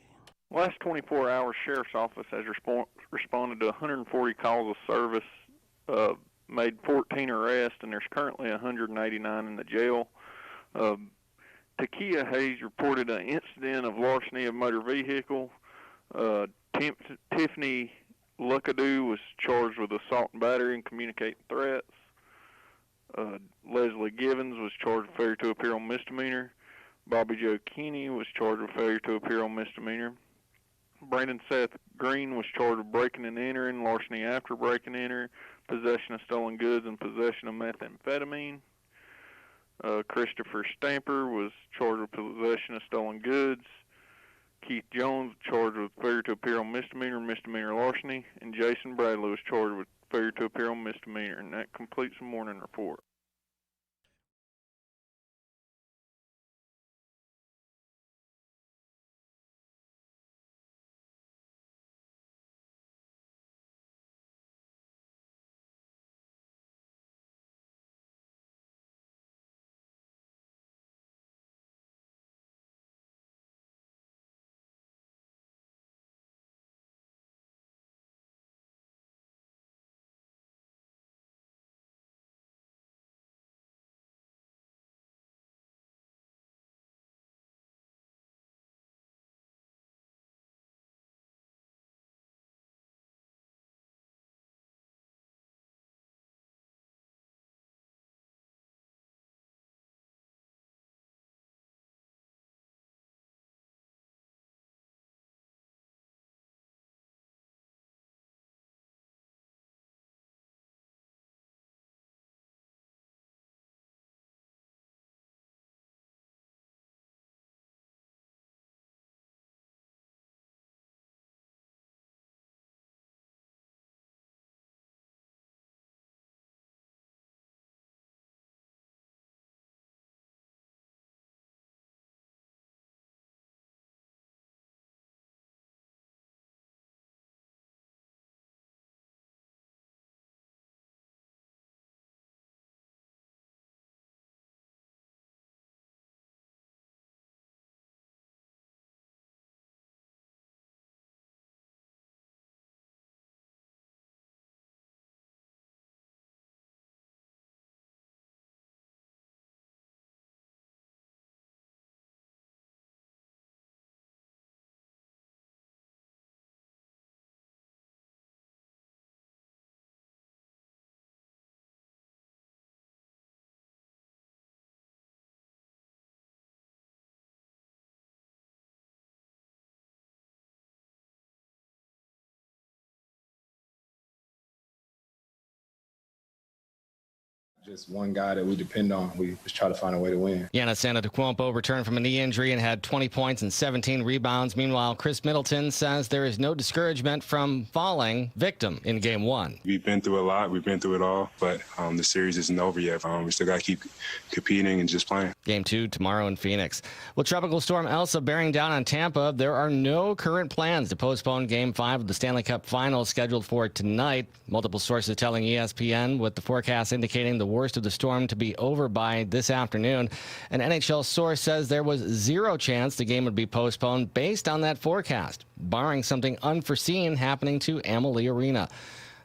Last 24 hours, Sheriff's Office has responded to 140 calls of service, made 14 arrests, and there's currently 189 in the jail. Takia Hayes reported an incident of larceny of motor vehicle. Tiffany Luckadoo was charged with assault and battery and communicating threats. Leslie Givens was charged with failure to appear on misdemeanor. Bobby Joe Keeney was charged with failure to appear on misdemeanor. Brandon Seth Green was charged with breaking and entering, larceny after breaking and entering, possession of stolen goods, and possession of methamphetamine. Christopher Stamper was charged with possession of stolen goods. Keith Jones charged with failure to appear on misdemeanor and misdemeanor larceny, and Jason Bradley was charged with failure to appear on misdemeanor. And that completes the morning report. Just one guy that we depend on. We just try to find a way to win. Giannis Antetokounmpo returned from a knee injury and had 20 points and 17 rebounds. Meanwhile, Chris Middleton says there is no discouragement from falling victim in Game 1. We've been through a lot. We've been through it all, but the series isn't over yet. We still got to keep competing and just playing. Game 2 tomorrow in Phoenix. With Tropical Storm Elsa bearing down on Tampa, there are no current plans to postpone Game 5 of the Stanley Cup Finals scheduled for tonight. Multiple sources telling ESPN, with the forecast indicating the worst of the storm to be over by this afternoon. An NHL source says there was zero chance the game would be postponed based on that forecast, barring something unforeseen happening to Amalie Arena.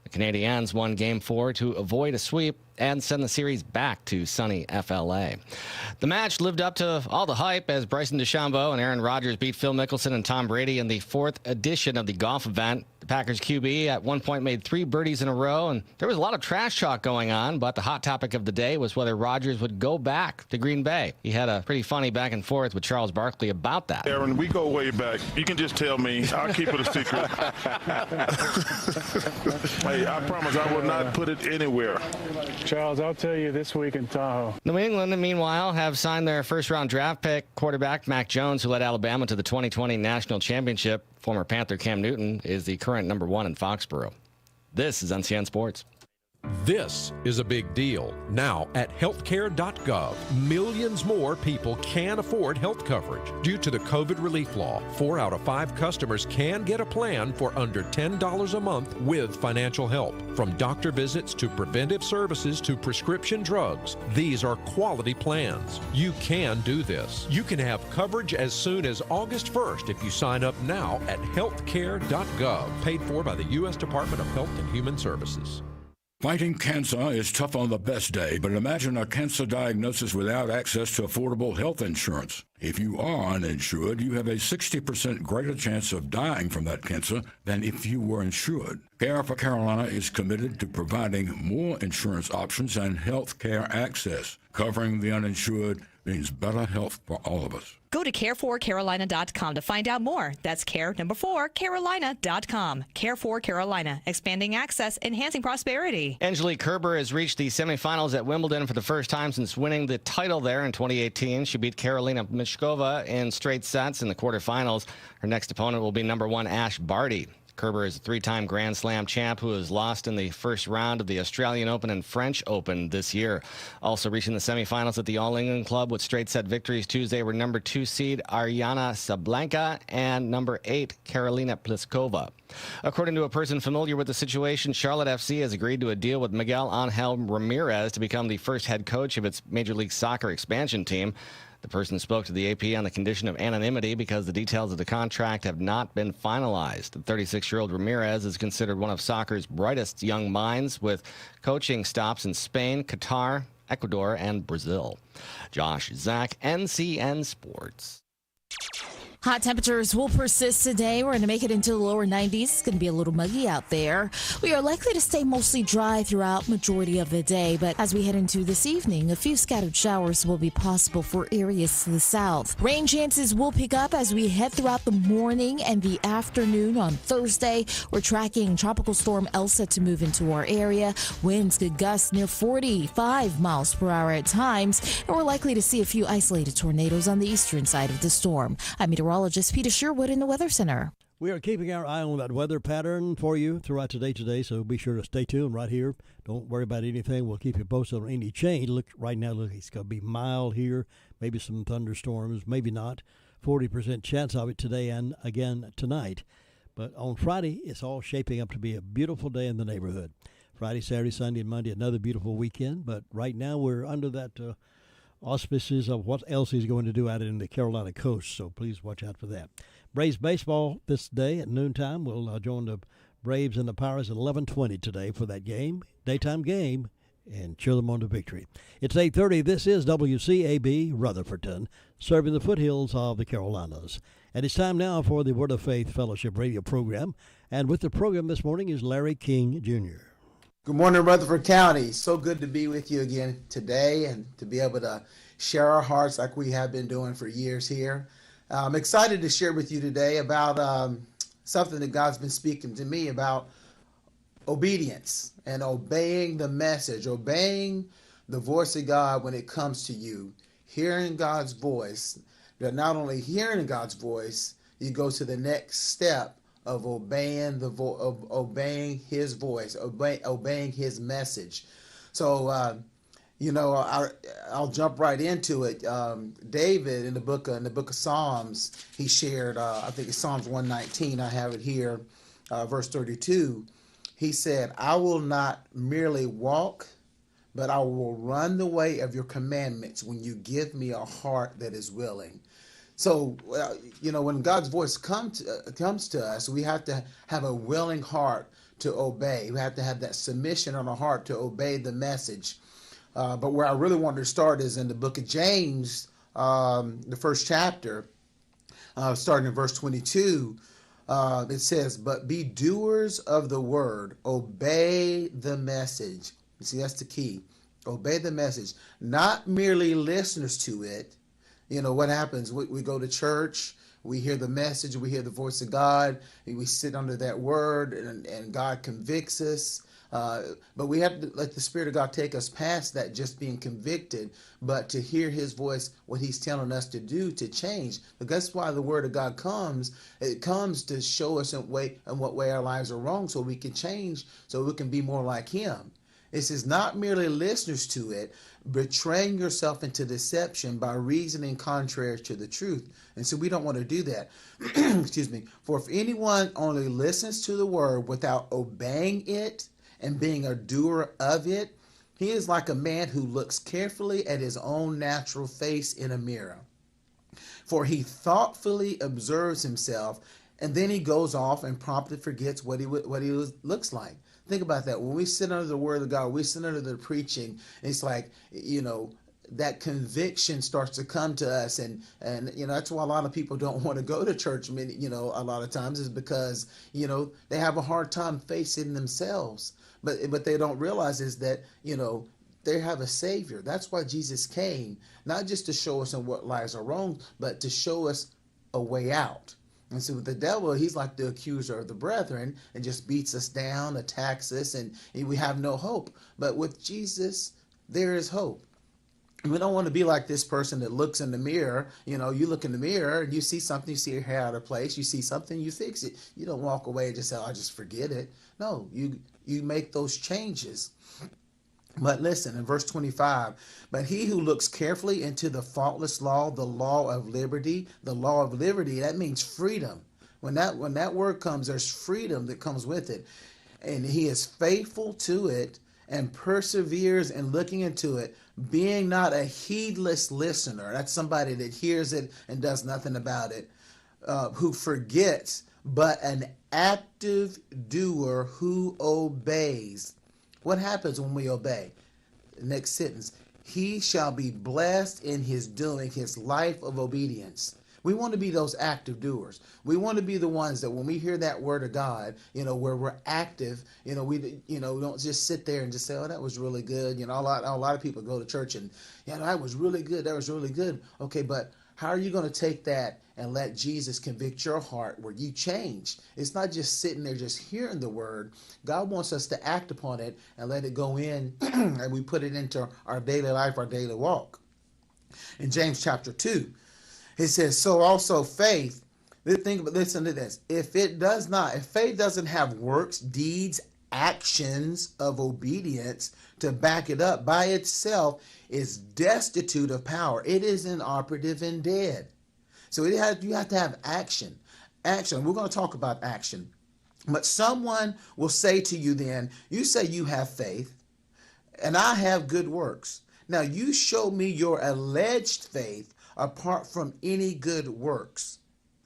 The Canadiens won Game 4 to avoid a sweep and send the series back to sunny FLA. The match lived up to all the hype as Bryson DeChambeau and Aaron Rodgers beat Phil Mickelson and Tom Brady in the 4th edition of the golf event. The Packers QB at one point made 3 birdies in a row, and there was a lot of trash talk going on, but the hot topic of the day was whether Rodgers would go back to Green Bay. He had a pretty funny back and forth with Charles Barkley about that. Aaron, we go way back. You can just tell me. I'll keep it a secret. Hey, I promise I will not put it anywhere. Charles, I'll tell you this week in Tahoe. New England, meanwhile, have signed their first-round draft pick, quarterback Mac Jones, who led Alabama to the 2020 National Championship. Former Panther Cam Newton is the current number 1 in Foxborough. This is NCN Sports. This is a big deal. Now, at healthcare.gov, millions more people can afford health coverage. Due to the COVID relief law, 4 out of 5 customers can get a plan for under $10 a month with financial help. From doctor visits to preventive services to prescription drugs, these are quality plans. You can do this. You can have coverage as soon as August 1st if you sign up now at healthcare.gov, paid for by the U.S. Department of Health and Human Services. Fighting cancer is tough on the best day, but imagine a cancer diagnosis without access to affordable health insurance. If you are uninsured, you have a 60% greater chance of dying from that cancer than if you were insured. Care for Carolina is committed to providing more insurance options and health care access. Covering the uninsured means better health for all of us. Go to care4carolina.com to find out more. That's care4carolina.com. Care for Carolina, expanding access, enhancing prosperity. Angelique Kerber has reached the semifinals at Wimbledon for the first time since winning the title there in 2018. She beat Karolina Pliskova in straight sets in the quarterfinals. Her next opponent will be number 1 Ash Barty. Kerber is a 3-time Grand Slam champ who has lost in the first round of the Australian Open and French Open this year. Also reaching the semifinals at the All England Club with straight set victories Tuesday were number 2 seed Ariana Sablenka and number 8 Karolina Pliskova. According to a person familiar with the situation, Charlotte FC has agreed to a deal with Miguel Angel Ramirez to become the first head coach of its Major League Soccer expansion team. The person spoke to the AP on the condition of anonymity because the details of the contract have not been finalized. The 36-year-old Ramirez is considered one of soccer's brightest young minds, with coaching stops in Spain, Qatar, Ecuador, and Brazil. Josh Zach, NCN Sports. Hot temperatures will persist today. We're going to make it into the lower 90s. It's going to be a little muggy out there. We are likely to stay mostly dry throughout majority of the day, but as we head into this evening, a few scattered showers will be possible for areas to the south. Rain chances will pick up as we head throughout the morning and the afternoon on Thursday. We're tracking Tropical Storm Elsa to move into our area. Winds could gust near 45 miles per hour at times, and we're likely to see a few isolated tornadoes on the eastern side of the storm. I'm meteorologist Peter Sherwood in the Weather Center. We are keeping our eye on that weather pattern for you throughout today, so be sure to stay tuned right here. Don't worry about anything. We'll keep you posted on any change. Look, right now, it's going to be mild here, maybe some thunderstorms, maybe not. 40% chance of it today and again tonight. But on Friday, it's all shaping up to be a beautiful day in the neighborhood. Friday, Saturday, Sunday, and Monday, another beautiful weekend. But right now, we're under that auspices of what else he's going to do out in the Carolina coast, so please watch out for that. Braves baseball this day at noontime. We'll join the Braves and the Pirates at 11:20 today for that game, daytime game, and cheer them on to victory. It's 8:30. This is WCAB Rutherfordton, serving the foothills of the Carolinas. And it's time now for the Word of Faith Fellowship radio program. And with the program this morning is Larry King, Jr. Good morning, Rutherford County. So good to be with you again today and to be able to share our hearts like we have been doing for years here. I'm excited to share with you today about something that God's been speaking to me about obedience and obeying the message, obeying the voice of God when it comes to you, hearing God's voice, but not only hearing God's voice, you go to the next step of obeying obeying His voice, obeying His message. So, I'll jump right into it. David in the book of Psalms, he shared, I think it's Psalms 119. I have it here, verse 32. He said, "I will not merely walk, but I will run the way of your commandments when you give me a heart that is willing." So, when God's voice comes to us, we have to have a willing heart to obey. We have to have that submission on our heart to obey the message. But where I really wanted to start is in the book of James, the first chapter, starting in verse 22. It says, "But be doers of the word, obey the message." You see, that's the key. Obey the message, not merely listeners to it. What happens? We go to church, we hear the message, we hear the voice of God, and we sit under that word, and God convicts us. But we have to let the Spirit of God take us past that just being convicted, but to hear His voice, what He's telling us to do to change. Because that's why the Word of God comes. It comes to show us in what way our lives are wrong, so we can change, so we can be more like Him. It says, not merely listeners to it, betraying yourself into deception by reasoning contrary to the truth. And so we don't want to do that. Excuse me. "For if anyone only listens to the word without obeying it and being a doer of it, he is like a man who looks carefully at his own natural face in a mirror. For he thoughtfully observes himself, and then he goes off and promptly forgets what he looks like." Think about that. When we sit under the Word of God, we sit under the preaching, it's like, that conviction starts to come to us. And that's why a lot of people don't want to go to church, a lot of times, is because, they have a hard time facing themselves. But they don't realize is that, they have a Savior. That's why Jesus came, not just to show us in what lives are wrong, but to show us a way out. And so with the devil, he's like the accuser of the brethren and just beats us down, attacks us, and we have no hope. But with Jesus, there is hope. We don't want to be like this person that looks in the mirror. You look in the mirror and you see something, you see your hair out of place, you see something, you fix it. You don't walk away and just say, "I'll just forget it." No, you make those changes. But listen, in verse 25, "But he who looks carefully into the faultless law, the law of liberty," that means freedom. When that word comes, there's freedom that comes with it. "And he is faithful to it and perseveres in looking into it, being not a heedless listener." That's somebody that hears it and does nothing about it. "Who forgets, but an active doer who obeys." What happens when we obey? The next sentence, "He shall be blessed in his doing," his life of obedience. We want to be those active doers. We want to be the ones that when we hear that word of God, where we're active, we don't just sit there and just say, "Oh, that was really good." A lot of people go to church and, "That was really good. That was really good." Okay, but how are you going to take that and let Jesus convict your heart where you change? It's not just sitting there just hearing the word. God wants us to act upon it and let it go in and we put it into our daily life, our daily walk. In James chapter 2, it says, "So also faith," listen to this, if faith doesn't have works, deeds, actions of obedience to back it up, by itself is destitute of power. It is inoperative and dead. So you have to have action. Action. We're going to talk about action. But someone will say to you then, "You say you have faith, and I have good works. Now you show me your alleged faith apart from any good works.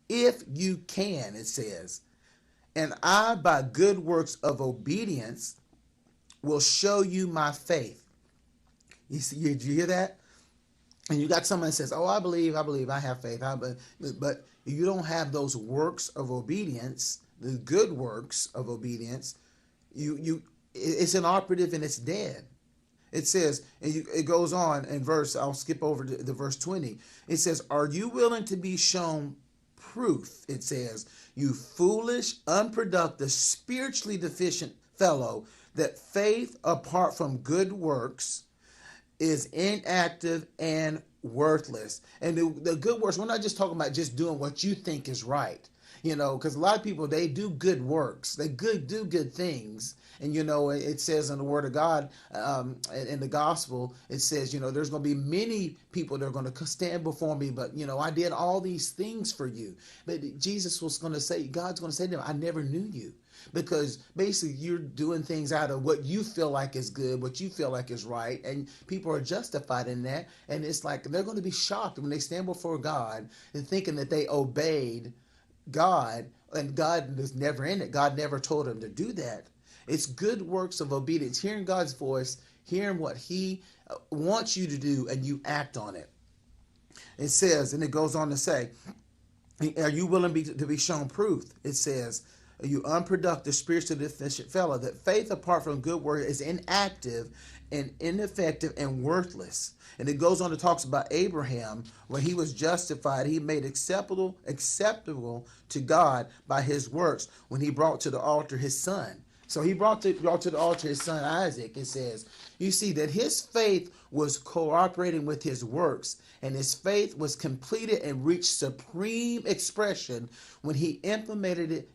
If you can," it says, "and I by good works of obedience will show you my faith." You see, did you hear that? And you got someone that says, "Oh, I believe, I have faith," but you don't have those works of obedience, the good works of obedience. It's inoperative and it's dead. It says, it goes on in verse, I'll skip over to verse 20. It says, "Are you willing to be shown proof?" It says, "You foolish, unproductive, spiritually deficient fellow, that faith apart from good works is inactive and worthless. And the good works, we're not just talking about just doing what you think is right. Because a lot of people, they do good works. They do good things. And, it says in the Word of God, in the gospel, it says, there's going to be many people that are going to stand before me, but, I did all these things for you. But Jesus was going to say, God's going to say to them, I never knew you. Because basically you're doing things out of what you feel like is good, what you feel like is right, and people are justified in that. And it's like they're going to be shocked when they stand before God and thinking that they obeyed God, and God was never in it. God never told them to do that. It's good works of obedience, hearing God's voice, hearing what he wants you to do, and you act on it. It says, and it goes on to say, are you willing to be shown proof? It says, you unproductive, spiritually deficient fellow, that faith apart from good work is inactive and ineffective and worthless. And it goes on to talks about Abraham, when he was justified, he made acceptable to God by his works when he brought to the altar his son. So he brought to the altar his son Isaac. It says, you see that his faith was cooperating with his works, and his faith was completed and reached supreme expression when he implemented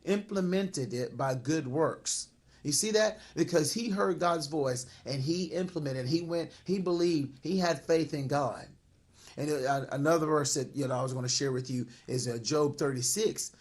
it by good works. You see that? Because he heard God's voice and he implemented, he believed, he had faith in God. And another verse that I was going to share with you is Job 36,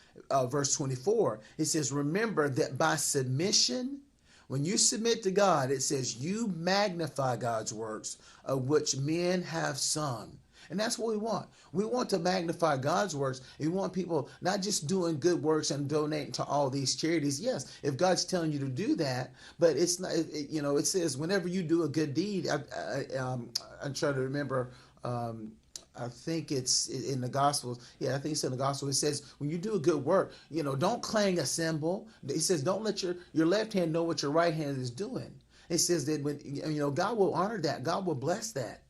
verse 24. It says, remember that by submission, when you submit to God, it says you magnify God's works, of which men have sung. And that's what we want. We want to magnify God's works. We want people not just doing good works and donating to all these charities. Yes, if God's telling you to do that, but it's not. It says whenever you do a good deed. I'm trying to remember. I think it's in the Gospels. Yeah, I think it's in the Gospel. It says when you do a good work, don't clang a cymbal. It says don't let your left hand know what your right hand is doing. It says that when God will honor that. God will bless that.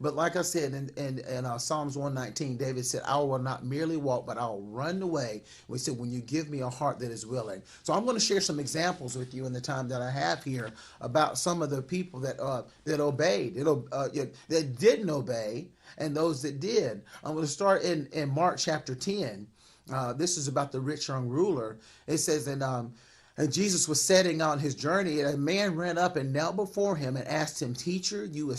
But like I said in Psalms 119, David said, I will not merely walk, but I'll run away. We said, when you give me a heart that is willing. So I'm going to share some examples with you in the time that I have here about some of the people that obeyed, that didn't obey, and those that did. I'm going to start in Mark chapter 10. This is about the rich young ruler. It says and Jesus was setting on his journey, and a man ran up and knelt before him and asked him, Teacher, you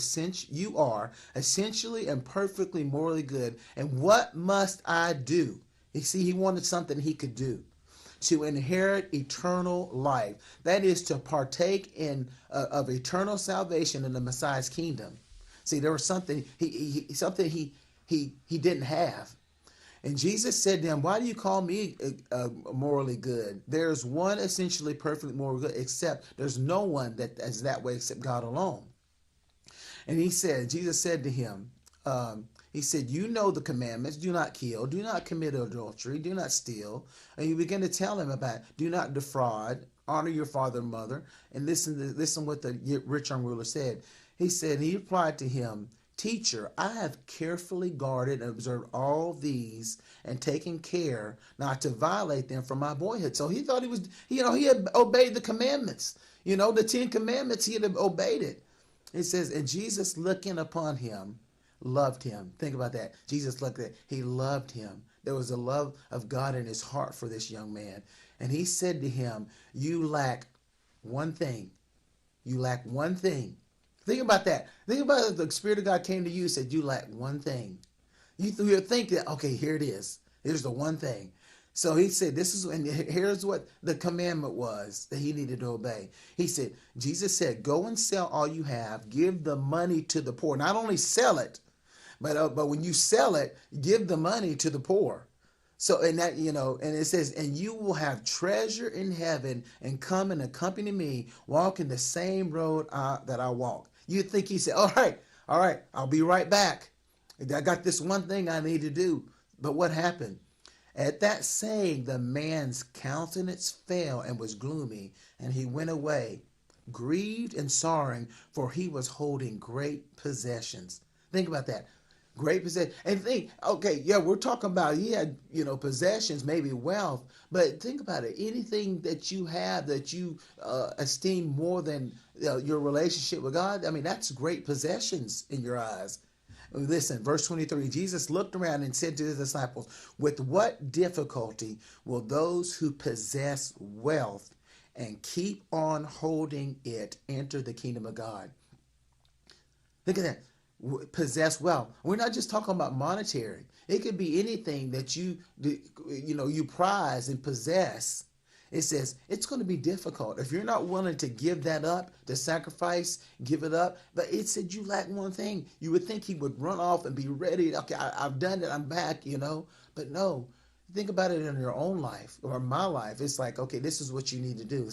are essentially and perfectly morally good, and what must I do? You see, he wanted something he could do to inherit eternal life. That is to partake of eternal salvation in the Messiah's kingdom. See, there was something he didn't have. And Jesus said to him, why do you call me morally good? There's one essentially perfectly morally good, except there's no one that is that way except God alone. And Jesus said to him, he said, you know the commandments, do not kill, do not commit adultery, do not steal. And you begin to tell him about, do not defraud, honor your father and mother. And listen what the rich young ruler said. He replied to him, Teacher, I have carefully guarded and observed all these and taken care not to violate them from my boyhood. So he thought he had obeyed the commandments. The 10 Commandments, he had obeyed it. It says, and Jesus looking upon him, loved him. Think about that. Jesus looked at him. He loved him. There was a love of God in his heart for this young man. And he said to him, you lack one thing. You lack one thing. Think about that. Think about if the Spirit of God came to you and said, you lack one thing. You think that, okay, here it is. Here's the one thing. So he said, here's what the commandment was that he needed to obey. He said, Jesus said, go and sell all you have, give the money to the poor. Not only sell it, but when you sell it, give the money to the poor. So, and that, and it says, and you will have treasure in heaven, and come and accompany me, walk in the same road that I walk. You'd think he said, all right, I'll be right back. I got this one thing I need to do. But what happened? At that saying, the man's countenance fell and was gloomy, and he went away, grieved and sorrowing, for he was holding great possessions. Think about that. Great possession. And think, okay, yeah, we're talking about he had, possessions, maybe wealth, but think about it. Anything that you have that you esteem more than your relationship with God, I mean, that's great possessions in your eyes. Listen, verse 23, Jesus looked around and said to his disciples, with what difficulty will those who possess wealth and keep on holding it enter the kingdom of God? Look at that. Possess wealth. We're not just talking about monetary. It could be anything that you prize and possess. It says it's going to be difficult if you're not willing to give that up, to sacrifice, give it up. But it said you lack one thing. You would think he would run off and be ready. Okay, I've done it. I'm back. But no. Think about it in your own life or my life. It's like, okay, this is what you need to do.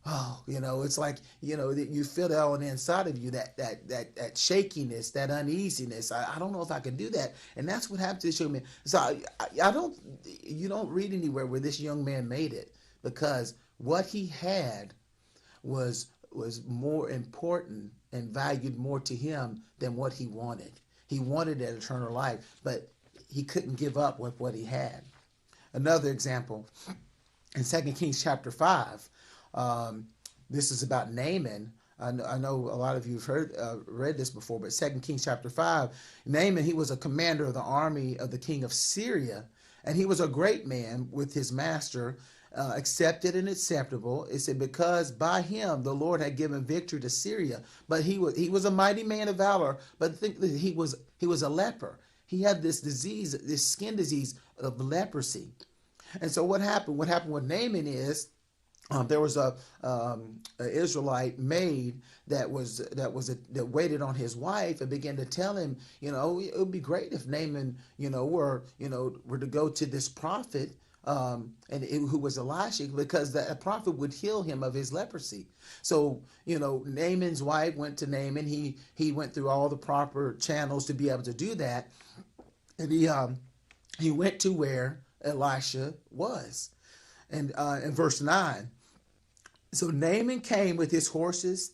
Oh, it's like, you feel that on the inside of you, that shakiness, that uneasiness. I don't know if I can do that. And that's what happened to this young man. So you don't read anywhere where this young man made it, because what he had was more important and valued more to him than what he wanted. He wanted that eternal life, but he couldn't give up with what he had. Another example, in 2 Kings chapter 5, this is about Naaman. I know a lot of you have read this before, but 2 Kings chapter 5, Naaman, he was a commander of the army of the king of Syria, and he was a great man with his master, accepted and acceptable. It said, because by him the Lord had given victory to Syria. But he was a mighty man of valor, but think that he was a leper. He had this disease, this skin disease of leprosy. And so what happened? What happened with Naaman is, there was a Israelite maid that waited on his wife and began to tell him, it would be great if Naaman, were to go to this prophet, who was Elisha, because the prophet would heal him of his leprosy. So, Naaman's wife went to Naaman. He went through all the proper channels to be able to do that, and he went to where Elisha was. And in verse 9, so Naaman came with his horses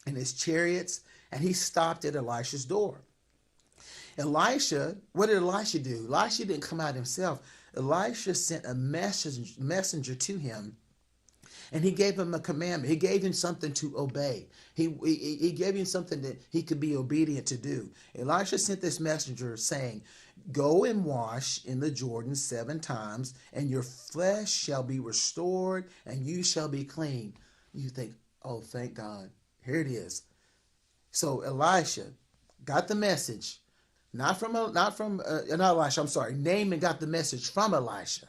and his chariots, and he stopped at Elisha's door. Elisha, what did Elisha do? Elisha didn't come out himself. Elisha sent a messenger to him, and he gave him a commandment. He gave him something to obey. He gave him something that he could be obedient to do. Elisha sent this messenger saying, go and wash in the Jordan 7 times, and your flesh shall be restored, and you shall be clean. You think, oh, thank God. Here it is. So Elisha got the message, Naaman got the message from Elisha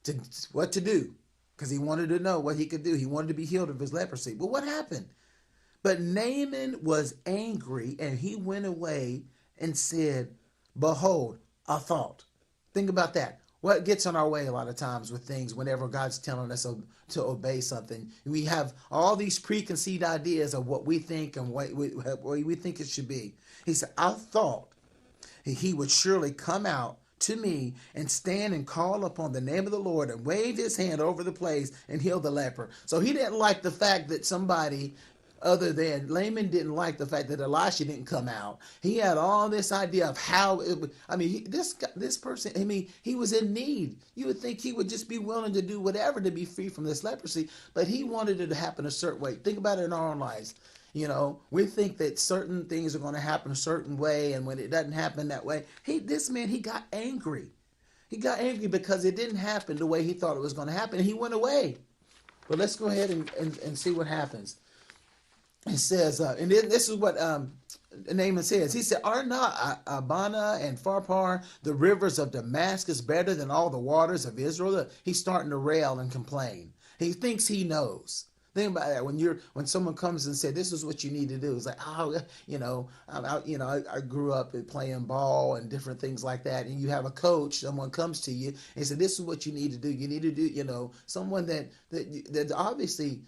to what to do, because he wanted to know what he could do. He wanted to be healed of his leprosy. But what happened? But Naaman was angry, and he went away and said, behold, a thought. Think about that. What gets in our way a lot of times with things, whenever God's telling us to obey something, we have all these preconceived ideas of what we think and what we think it should be. He said, I thought he would surely come out to me and stand and call upon the name of the Lord and wave his hand over the place and heal the leper. So he didn't like the fact that somebody other than Naaman didn't like the fact that Elisha didn't come out. He had all this idea of how it would, this person, he was in need. You would think he would just be willing to do whatever to be free from this leprosy, but he wanted it to happen a certain way. Think about it in our own lives. We think that certain things are going to happen a certain way, and when it doesn't happen that way, he got angry. He got angry because it didn't happen the way he thought it was going to happen, and he went away. But let's go ahead and see what happens. It says, and this is what Naaman says. He said, are not Abana and Pharpar, the rivers of Damascus, better than all the waters of Israel? He's starting to rail and complain. He thinks he knows. Think about that. When someone comes and says, this is what you need to do, it's like, I grew up playing ball and different things like that. And you have a coach, someone comes to you and says, this is what you need to do. You need to do, someone that obviously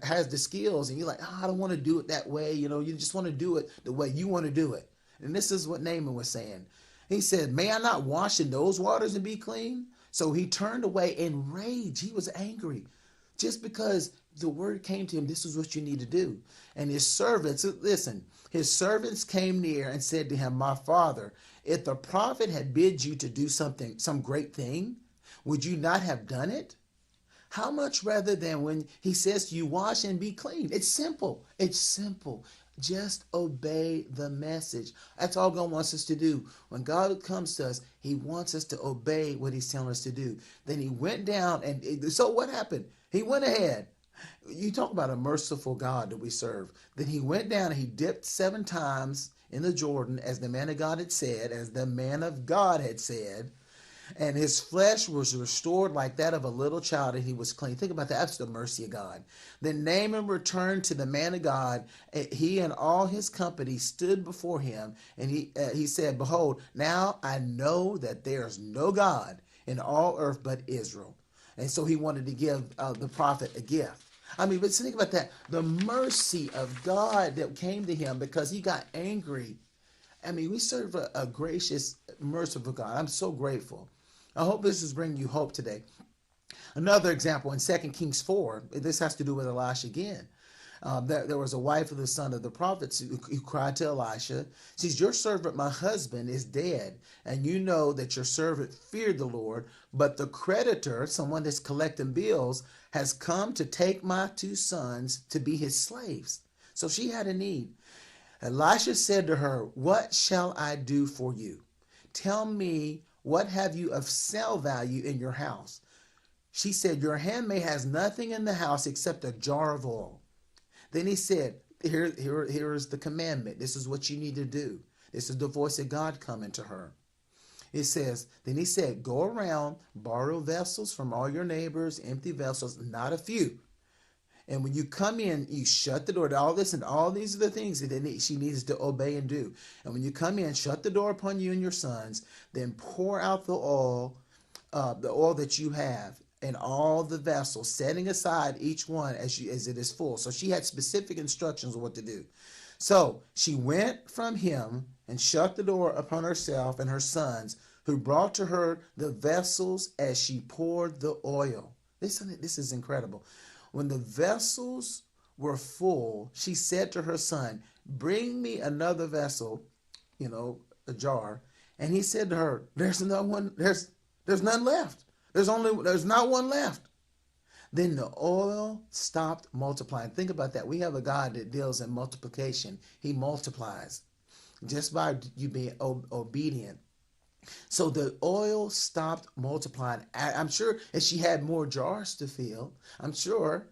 has the skills, and you're like, I don't want to do it that way. You just want to do it the way you want to do it. And this is what Naaman was saying. He said, may I not wash in those waters and be clean? So he turned away in rage. He was angry. Just because the word came to him, this is what you need to do. And his servants, listen, his servants came near and said to him, my father, if the prophet had bid you to do something, some great thing, would you not have done it? How much rather than when he says to you, wash and be clean? It's simple. It's simple. Just obey the message. That's all God wants us to do. When God comes to us, he wants us to obey what he's telling us to do. Then he went down, and so what happened? He went ahead. You talk about a merciful God that we serve. Then he went down and he dipped 7 times in the Jordan, as the man of God had said, and his flesh was restored like that of a little child, and he was clean. Think about that. That's the mercy of God. Then Naaman returned to the man of God. He and all his company stood before him, and he said, behold, now I know that there is no God in all earth but Israel. And so he wanted to give the prophet a gift. I mean, but think about that. The mercy of God that came to him because he got angry. I mean, we serve a gracious, merciful God. I'm so grateful. I hope this is bringing you hope today. Another example in 2 Kings 4, this has to do with Elisha again. There was a wife of the son of the prophets who cried to Elisha, says, your servant, my husband, is dead, and you know that your servant feared the Lord, but the creditor, someone that's collecting bills, has come to take my 2 sons to be his slaves. So she had a need. Elisha said to her, what shall I do for you? Tell me, what have you of sale value in your house? She said, your handmaid has nothing in the house except a jar of oil. Then he said, here is the commandment. This is what you need to do. This is the voice of God coming to her. It says, then he said, go around, borrow vessels from all your neighbors, empty vessels, not a few. And when you come in, you shut the door. All this and all these are the things that she needs to obey and do. And when you come in, shut the door upon you and your sons. Then pour out the oil that you have in all the vessels, setting aside each one as it is full. So she had specific instructions of what to do. So she went from him and shut the door upon herself and her sons, who brought to her the vessels as she poured the oil. This is incredible. When the vessels were full, she said to her son, bring me another vessel, a jar. And he said to her, there's none left. There's not one left. Then the oil stopped multiplying. Think about that. We have a God that deals in multiplication. He multiplies just by you being obedient. So the oil stopped multiplying. I'm sure if she had more jars to fill, I'm sure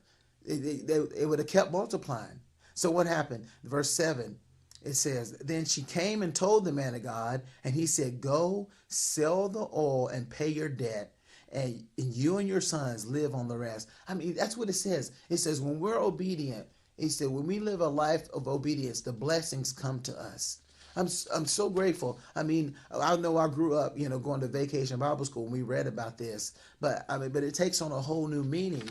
it would have kept multiplying. So what happened? Verse 7, it says, then she came and told the man of God, and he said, go sell the oil and pay your debt, and you and your sons live on the rest. I mean, that's what it says. It says when we're obedient, he said, when we live a life of obedience, the blessings come to us. I'm so grateful. I mean, I know I grew up, going to vacation Bible school and we read about this, but it takes on a whole new meaning.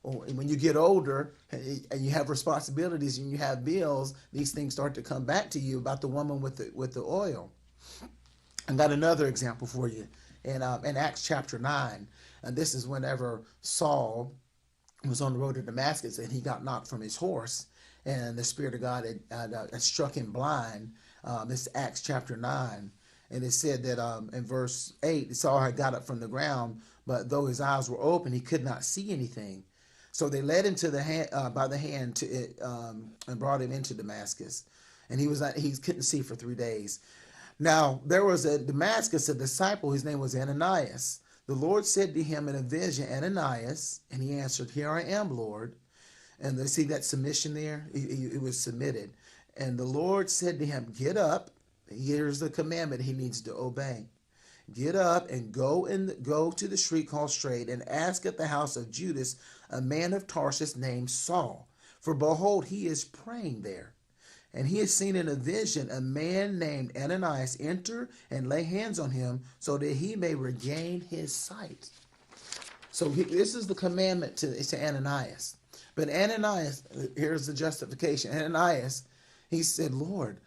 When you get older and you have responsibilities and you have bills, these things start to come back to you about the woman with the oil. I got another example for you in Acts chapter 9. And this is whenever Saul was on the road to Damascus and he got knocked from his horse and the Spirit of God had struck him blind. This is Acts chapter 9. And it said that in verse 8, Saul had got up from the ground, but though his eyes were open, he could not see anything. So they led him by the hand to it, and brought him into Damascus. And he couldn't see for 3 days. Now there was at Damascus a disciple, his name was Ananias. The Lord said to him in a vision, Ananias, and he answered, here I am, Lord. And they see that submission there? He was submitted. And the Lord said to him, get up. Here's the commandment he needs to obey. Get up and go to the street called Straight and ask at the house of Judas a man of Tarsus named Saul. For behold, he is praying there. And he has seen in a vision a man named Ananias enter and lay hands on him so that he may regain his sight. So this is the commandment to Ananias. But Ananias, here's the justification. Ananias, he said, Lord,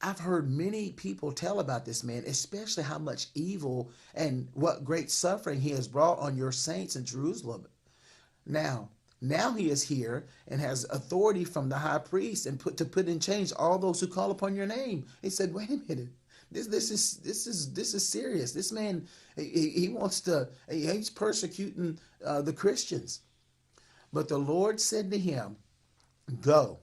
I've heard many people tell about this man, especially how much evil and what great suffering he has brought on your saints in Jerusalem. Now, Now he is here and has authority from the high priest and put in chains all those who call upon your name. He said, wait a minute. This is serious. This man, he wants to, he's persecuting the Christians. But the Lord said to him, go.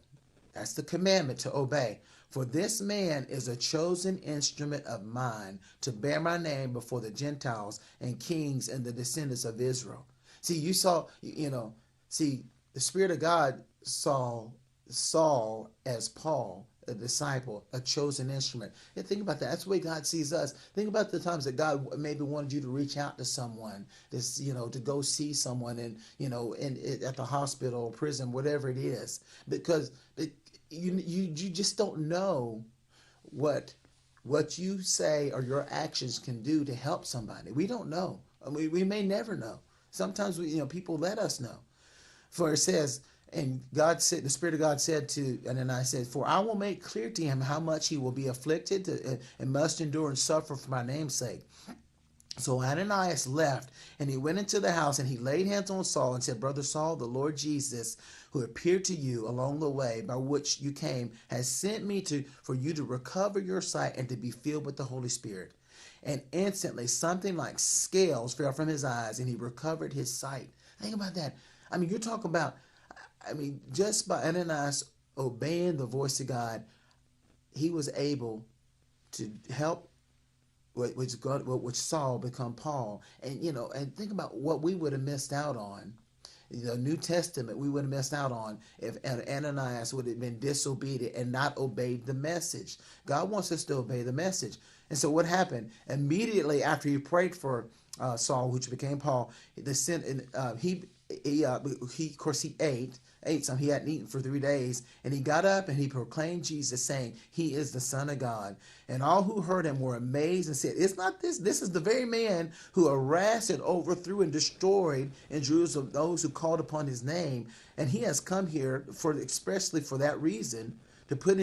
That's the commandment, to obey. For this man is a chosen instrument of mine to bear my name before the Gentiles and kings and the descendants of Israel. See, you saw, the Spirit of God saw Saul as Paul, a disciple, a chosen instrument. And think about that. That's the way God sees us. Think about the times that God maybe wanted you to reach out to someone, to go see someone at the hospital or prison, whatever it is, because you just don't know what you say or your actions can do to help somebody. We don't know. We may never know. Sometimes people let us know. For it says, and God said, the Spirit of God said to Ananias, said, for I will make clear to him how much he will be afflicted and must endure and suffer for my name's sake. So Ananias left, and he went into the house, and he laid hands on Saul and said, Brother Saul, the Lord Jesus, who appeared to you along the way by which you came, has sent me for you to recover your sight and to be filled with the Holy Spirit. And instantly something like scales fell from his eyes, and he recovered his sight. Think about that. You're talking about, just by Ananias obeying the voice of God, he was able to help which Saul become Paul. And think about what we would have missed out on. The New Testament we would have missed out on if Ananias would have been disobedient and not obeyed the message. God wants us to obey the message. And so what happened? Immediately after he prayed for Saul, which became Paul, he ate some. He hadn't eaten for 3 days, and he got up and he proclaimed Jesus, saying, he is the Son of God. And all who heard him were amazed and said, it's not this. This is the very man who harassed and overthrew and destroyed in Jerusalem those who called upon his name. And he has come here expressly for that reason, to put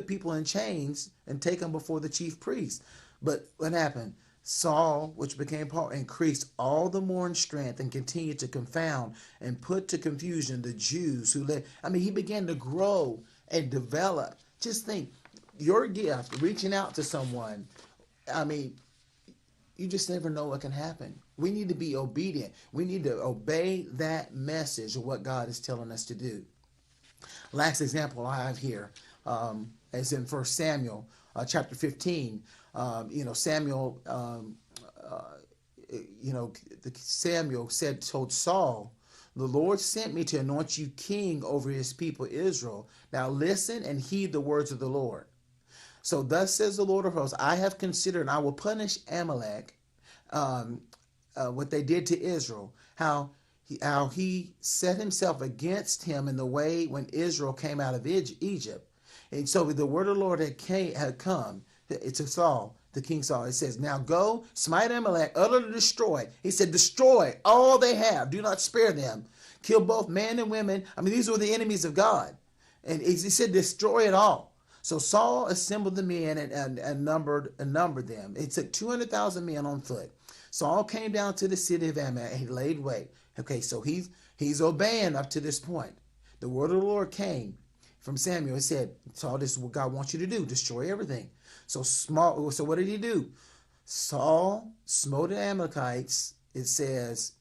people in chains and take them before the chief priest. But what happened? Saul, which became Paul, increased all the more in strength and continued to confound and put to confusion the Jews who lived. He began to grow and develop. Just think, your gift, reaching out to someone, you just never know what can happen. We need to be obedient. We need to obey that message of what God is telling us to do. Last example I have here is in 1 Samuel chapter 15. Samuel told Saul, the Lord sent me to anoint you king over his people Israel. Now listen and heed the words of the Lord. So thus says the Lord of hosts, I have considered, and I will punish Amalek, what they did to Israel, how he set himself against him in the way when Israel came out of Egypt. And so the word of the Lord had come. It's a Saul, the king Saul. It says, now go, smite Amalek, utterly destroy. He said, destroy all they have. Do not spare them. Kill both men and women. These were the enemies of God. And he said, destroy it all. So Saul assembled the men and numbered them. It took 200,000 men on foot. Saul came down to the city of Amalek and he laid wait. Okay, so he's obeying up to this point. The word of the Lord came from Samuel. He said, Saul, this is what God wants you to do. Destroy everything. So what did he do? Saul smote the Amalekites, it says,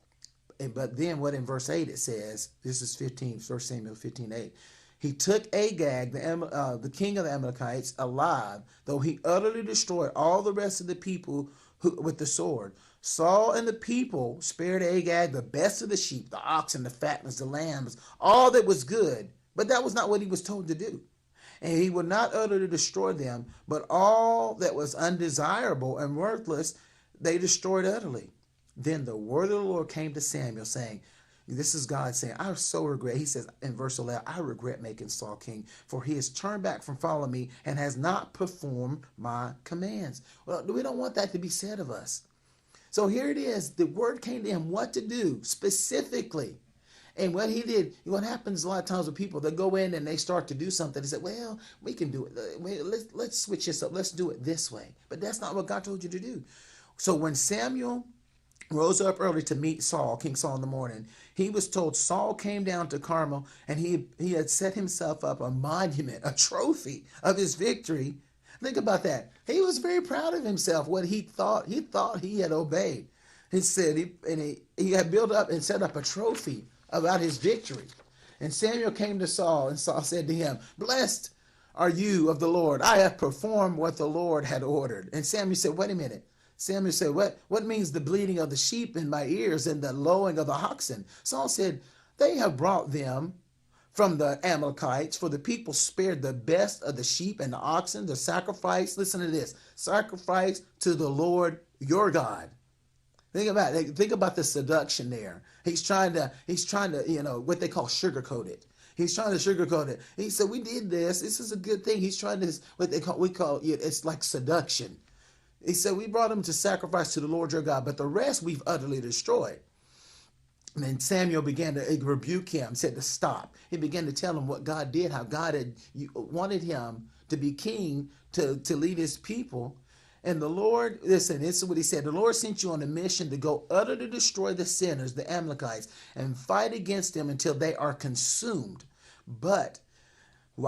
but then what in verse 8 it says, this is 1 Samuel 15:8. He took Agag, the king of the Amalekites, alive, though he utterly destroyed all the rest of the people with the sword. Saul and the people spared Agag the best of the sheep, the oxen, the fatlings, the lambs, all that was good. But that was not what he was told to do. And he would not utterly destroy them, but all that was undesirable and worthless, they destroyed utterly. Then the word of the Lord came to Samuel, saying, this is God saying, I so regret. He says in verse 11, I regret making Saul king, for he has turned back from following me and has not performed my commands. Well, we don't want that to be said of us. So here it is. The word came to him what to do specifically. And what he did, what happens a lot of times with people, they go in and they start to do something. They say, well, we can do it. Let's switch this up. Let's do it this way. But that's not what God told you to do. So when Samuel rose up early to meet Saul, King Saul, in the morning. He was told Saul came down to Carmel, and he had set himself up a monument, a trophy of his victory. Think about that. He was very proud of himself, what he thought he had obeyed. He said he had built up and set up a trophy about his victory. And Samuel came to Saul, and Saul said to him, "Blessed are you of the Lord. I have performed what the Lord had ordered." And Samuel said, "Wait a minute." Samuel said, what means the bleating of the sheep in my ears and the lowing of the oxen? Saul said, "They have brought them from the Amalekites, for the people spared the best of the sheep and the oxen, the sacrifice." Listen to this: sacrifice to the Lord your God. Think about the seduction there. He's trying to, what they call sugarcoat it. He's trying to sugarcoat it. He said, "We did this. This is a good thing." He's trying to, we call it, it's like seduction. He said, "We brought them to sacrifice to the Lord your God, but the rest we've utterly destroyed." And then Samuel began to rebuke him, said to stop. He began to tell him what God did, how God had wanted him to be king, to lead his people. And the Lord, listen, this is what he said: "The Lord sent you on a mission to go utterly destroy the sinners, the Amalekites, and fight against them until they are consumed. But,"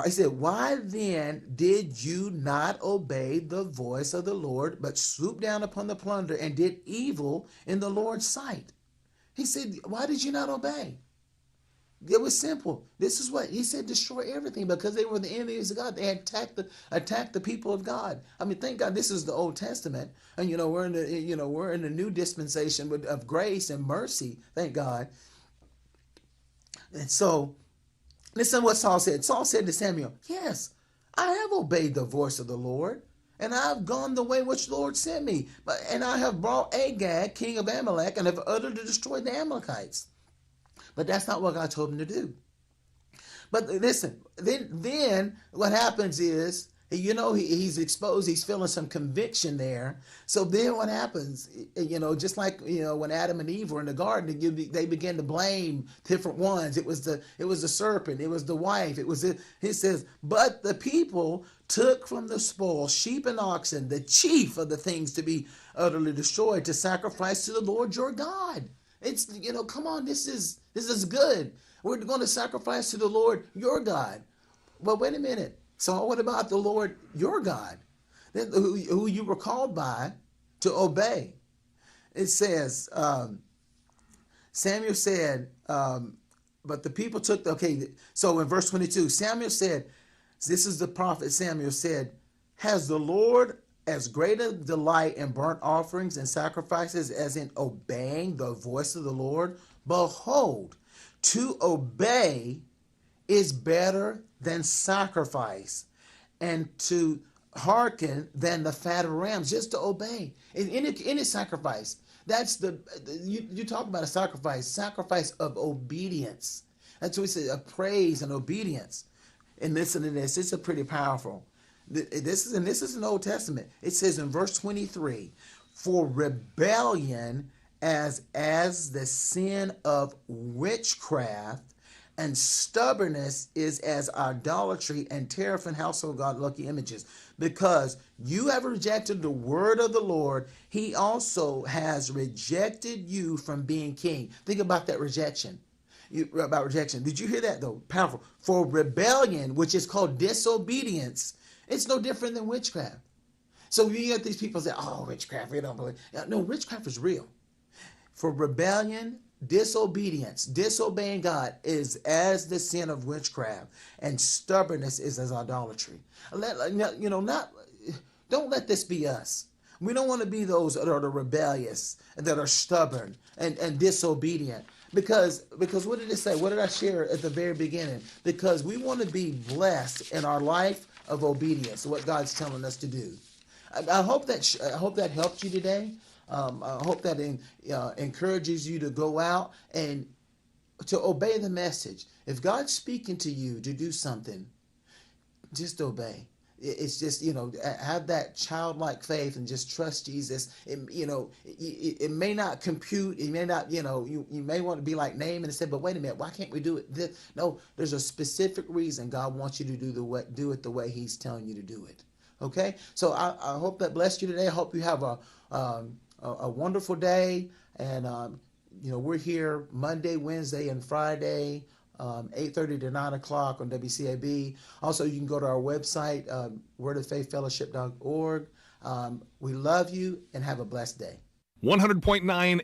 he said, "why then did you not obey the voice of the Lord, but swooped down upon the plunder and did evil in the Lord's sight?" He said, "Why did you not obey?" It was simple. This is what he said: destroy everything, because they were the enemies of God. They attacked the people of God. I mean, thank God this is the Old Testament, and we're in the new dispensation of grace and mercy. Thank God. And so, listen to what Saul said. Saul said to Samuel, "Yes, I have obeyed the voice of the Lord, and I have gone the way which the Lord sent me. And I have brought Agag, king of Amalek, and have utterly destroyed the Amalekites." But that's not what God told him to do. But listen, then what happens is, he's exposed, he's feeling some conviction there. So then what happens, just like, when Adam and Eve were in the garden, they began to blame different ones. It was the serpent, it was the wife, he says, "But the people took from the spoil sheep and oxen, the chief of the things to be utterly destroyed, to sacrifice to the Lord your God." It's, come on, this is good. We're going to sacrifice to the Lord your God. But wait a minute. So what about the Lord your God, who you were called by to obey? It says, Samuel said, but the people took, so in verse 22, Samuel said, this is the prophet Samuel said, "Has the Lord as great a delight in burnt offerings and sacrifices as in obeying the voice of the Lord? Behold, to obey is better than sacrifice, and to hearken than the fat of rams." Just to obey. In any sacrifice, that's you talk about a sacrifice of obedience. That's what we say, of praise and obedience. And listen to this, it's a pretty powerful. This is in the Old Testament. It says in verse 23, "For rebellion as the sin of witchcraft, and stubbornness is as idolatry and terrifying household god lucky images. Because you have rejected the word of the Lord, he also has rejected you from being king." Think about that rejection. About rejection. Did you hear that though? Powerful. "For rebellion," which is called disobedience, it's no different than witchcraft. So you get these people say, "Oh, witchcraft, we don't believe." No, witchcraft is real. For rebellion, disobedience, disobeying God is as the sin of witchcraft, and stubbornness is as idolatry. Don't let this be us. We don't want to be those that are rebellious, that are stubborn and disobedient. Because what did it say? What did I share at the very beginning? Because we want to be blessed in our life of obedience, what God's telling us to do. I hope that helped you today. I hope that encourages you to go out and to obey the message. If God's speaking to you to do something, just obey. It's just, have that childlike faith and just trust Jesus. It may not compute. It may not, you may want to be like Naaman and say, "But wait a minute, why can't we do it?" No, there's a specific reason God wants you to do it the way he's telling you to do it. Okay? So I hope that blessed you today. I hope you have a wonderful day. And, we're here Monday, Wednesday, and Friday, 8:30 to 9 o'clock on WCAB. Also, you can go to our website, wordoffaithfellowship.org. We love you and have a blessed day. 100.9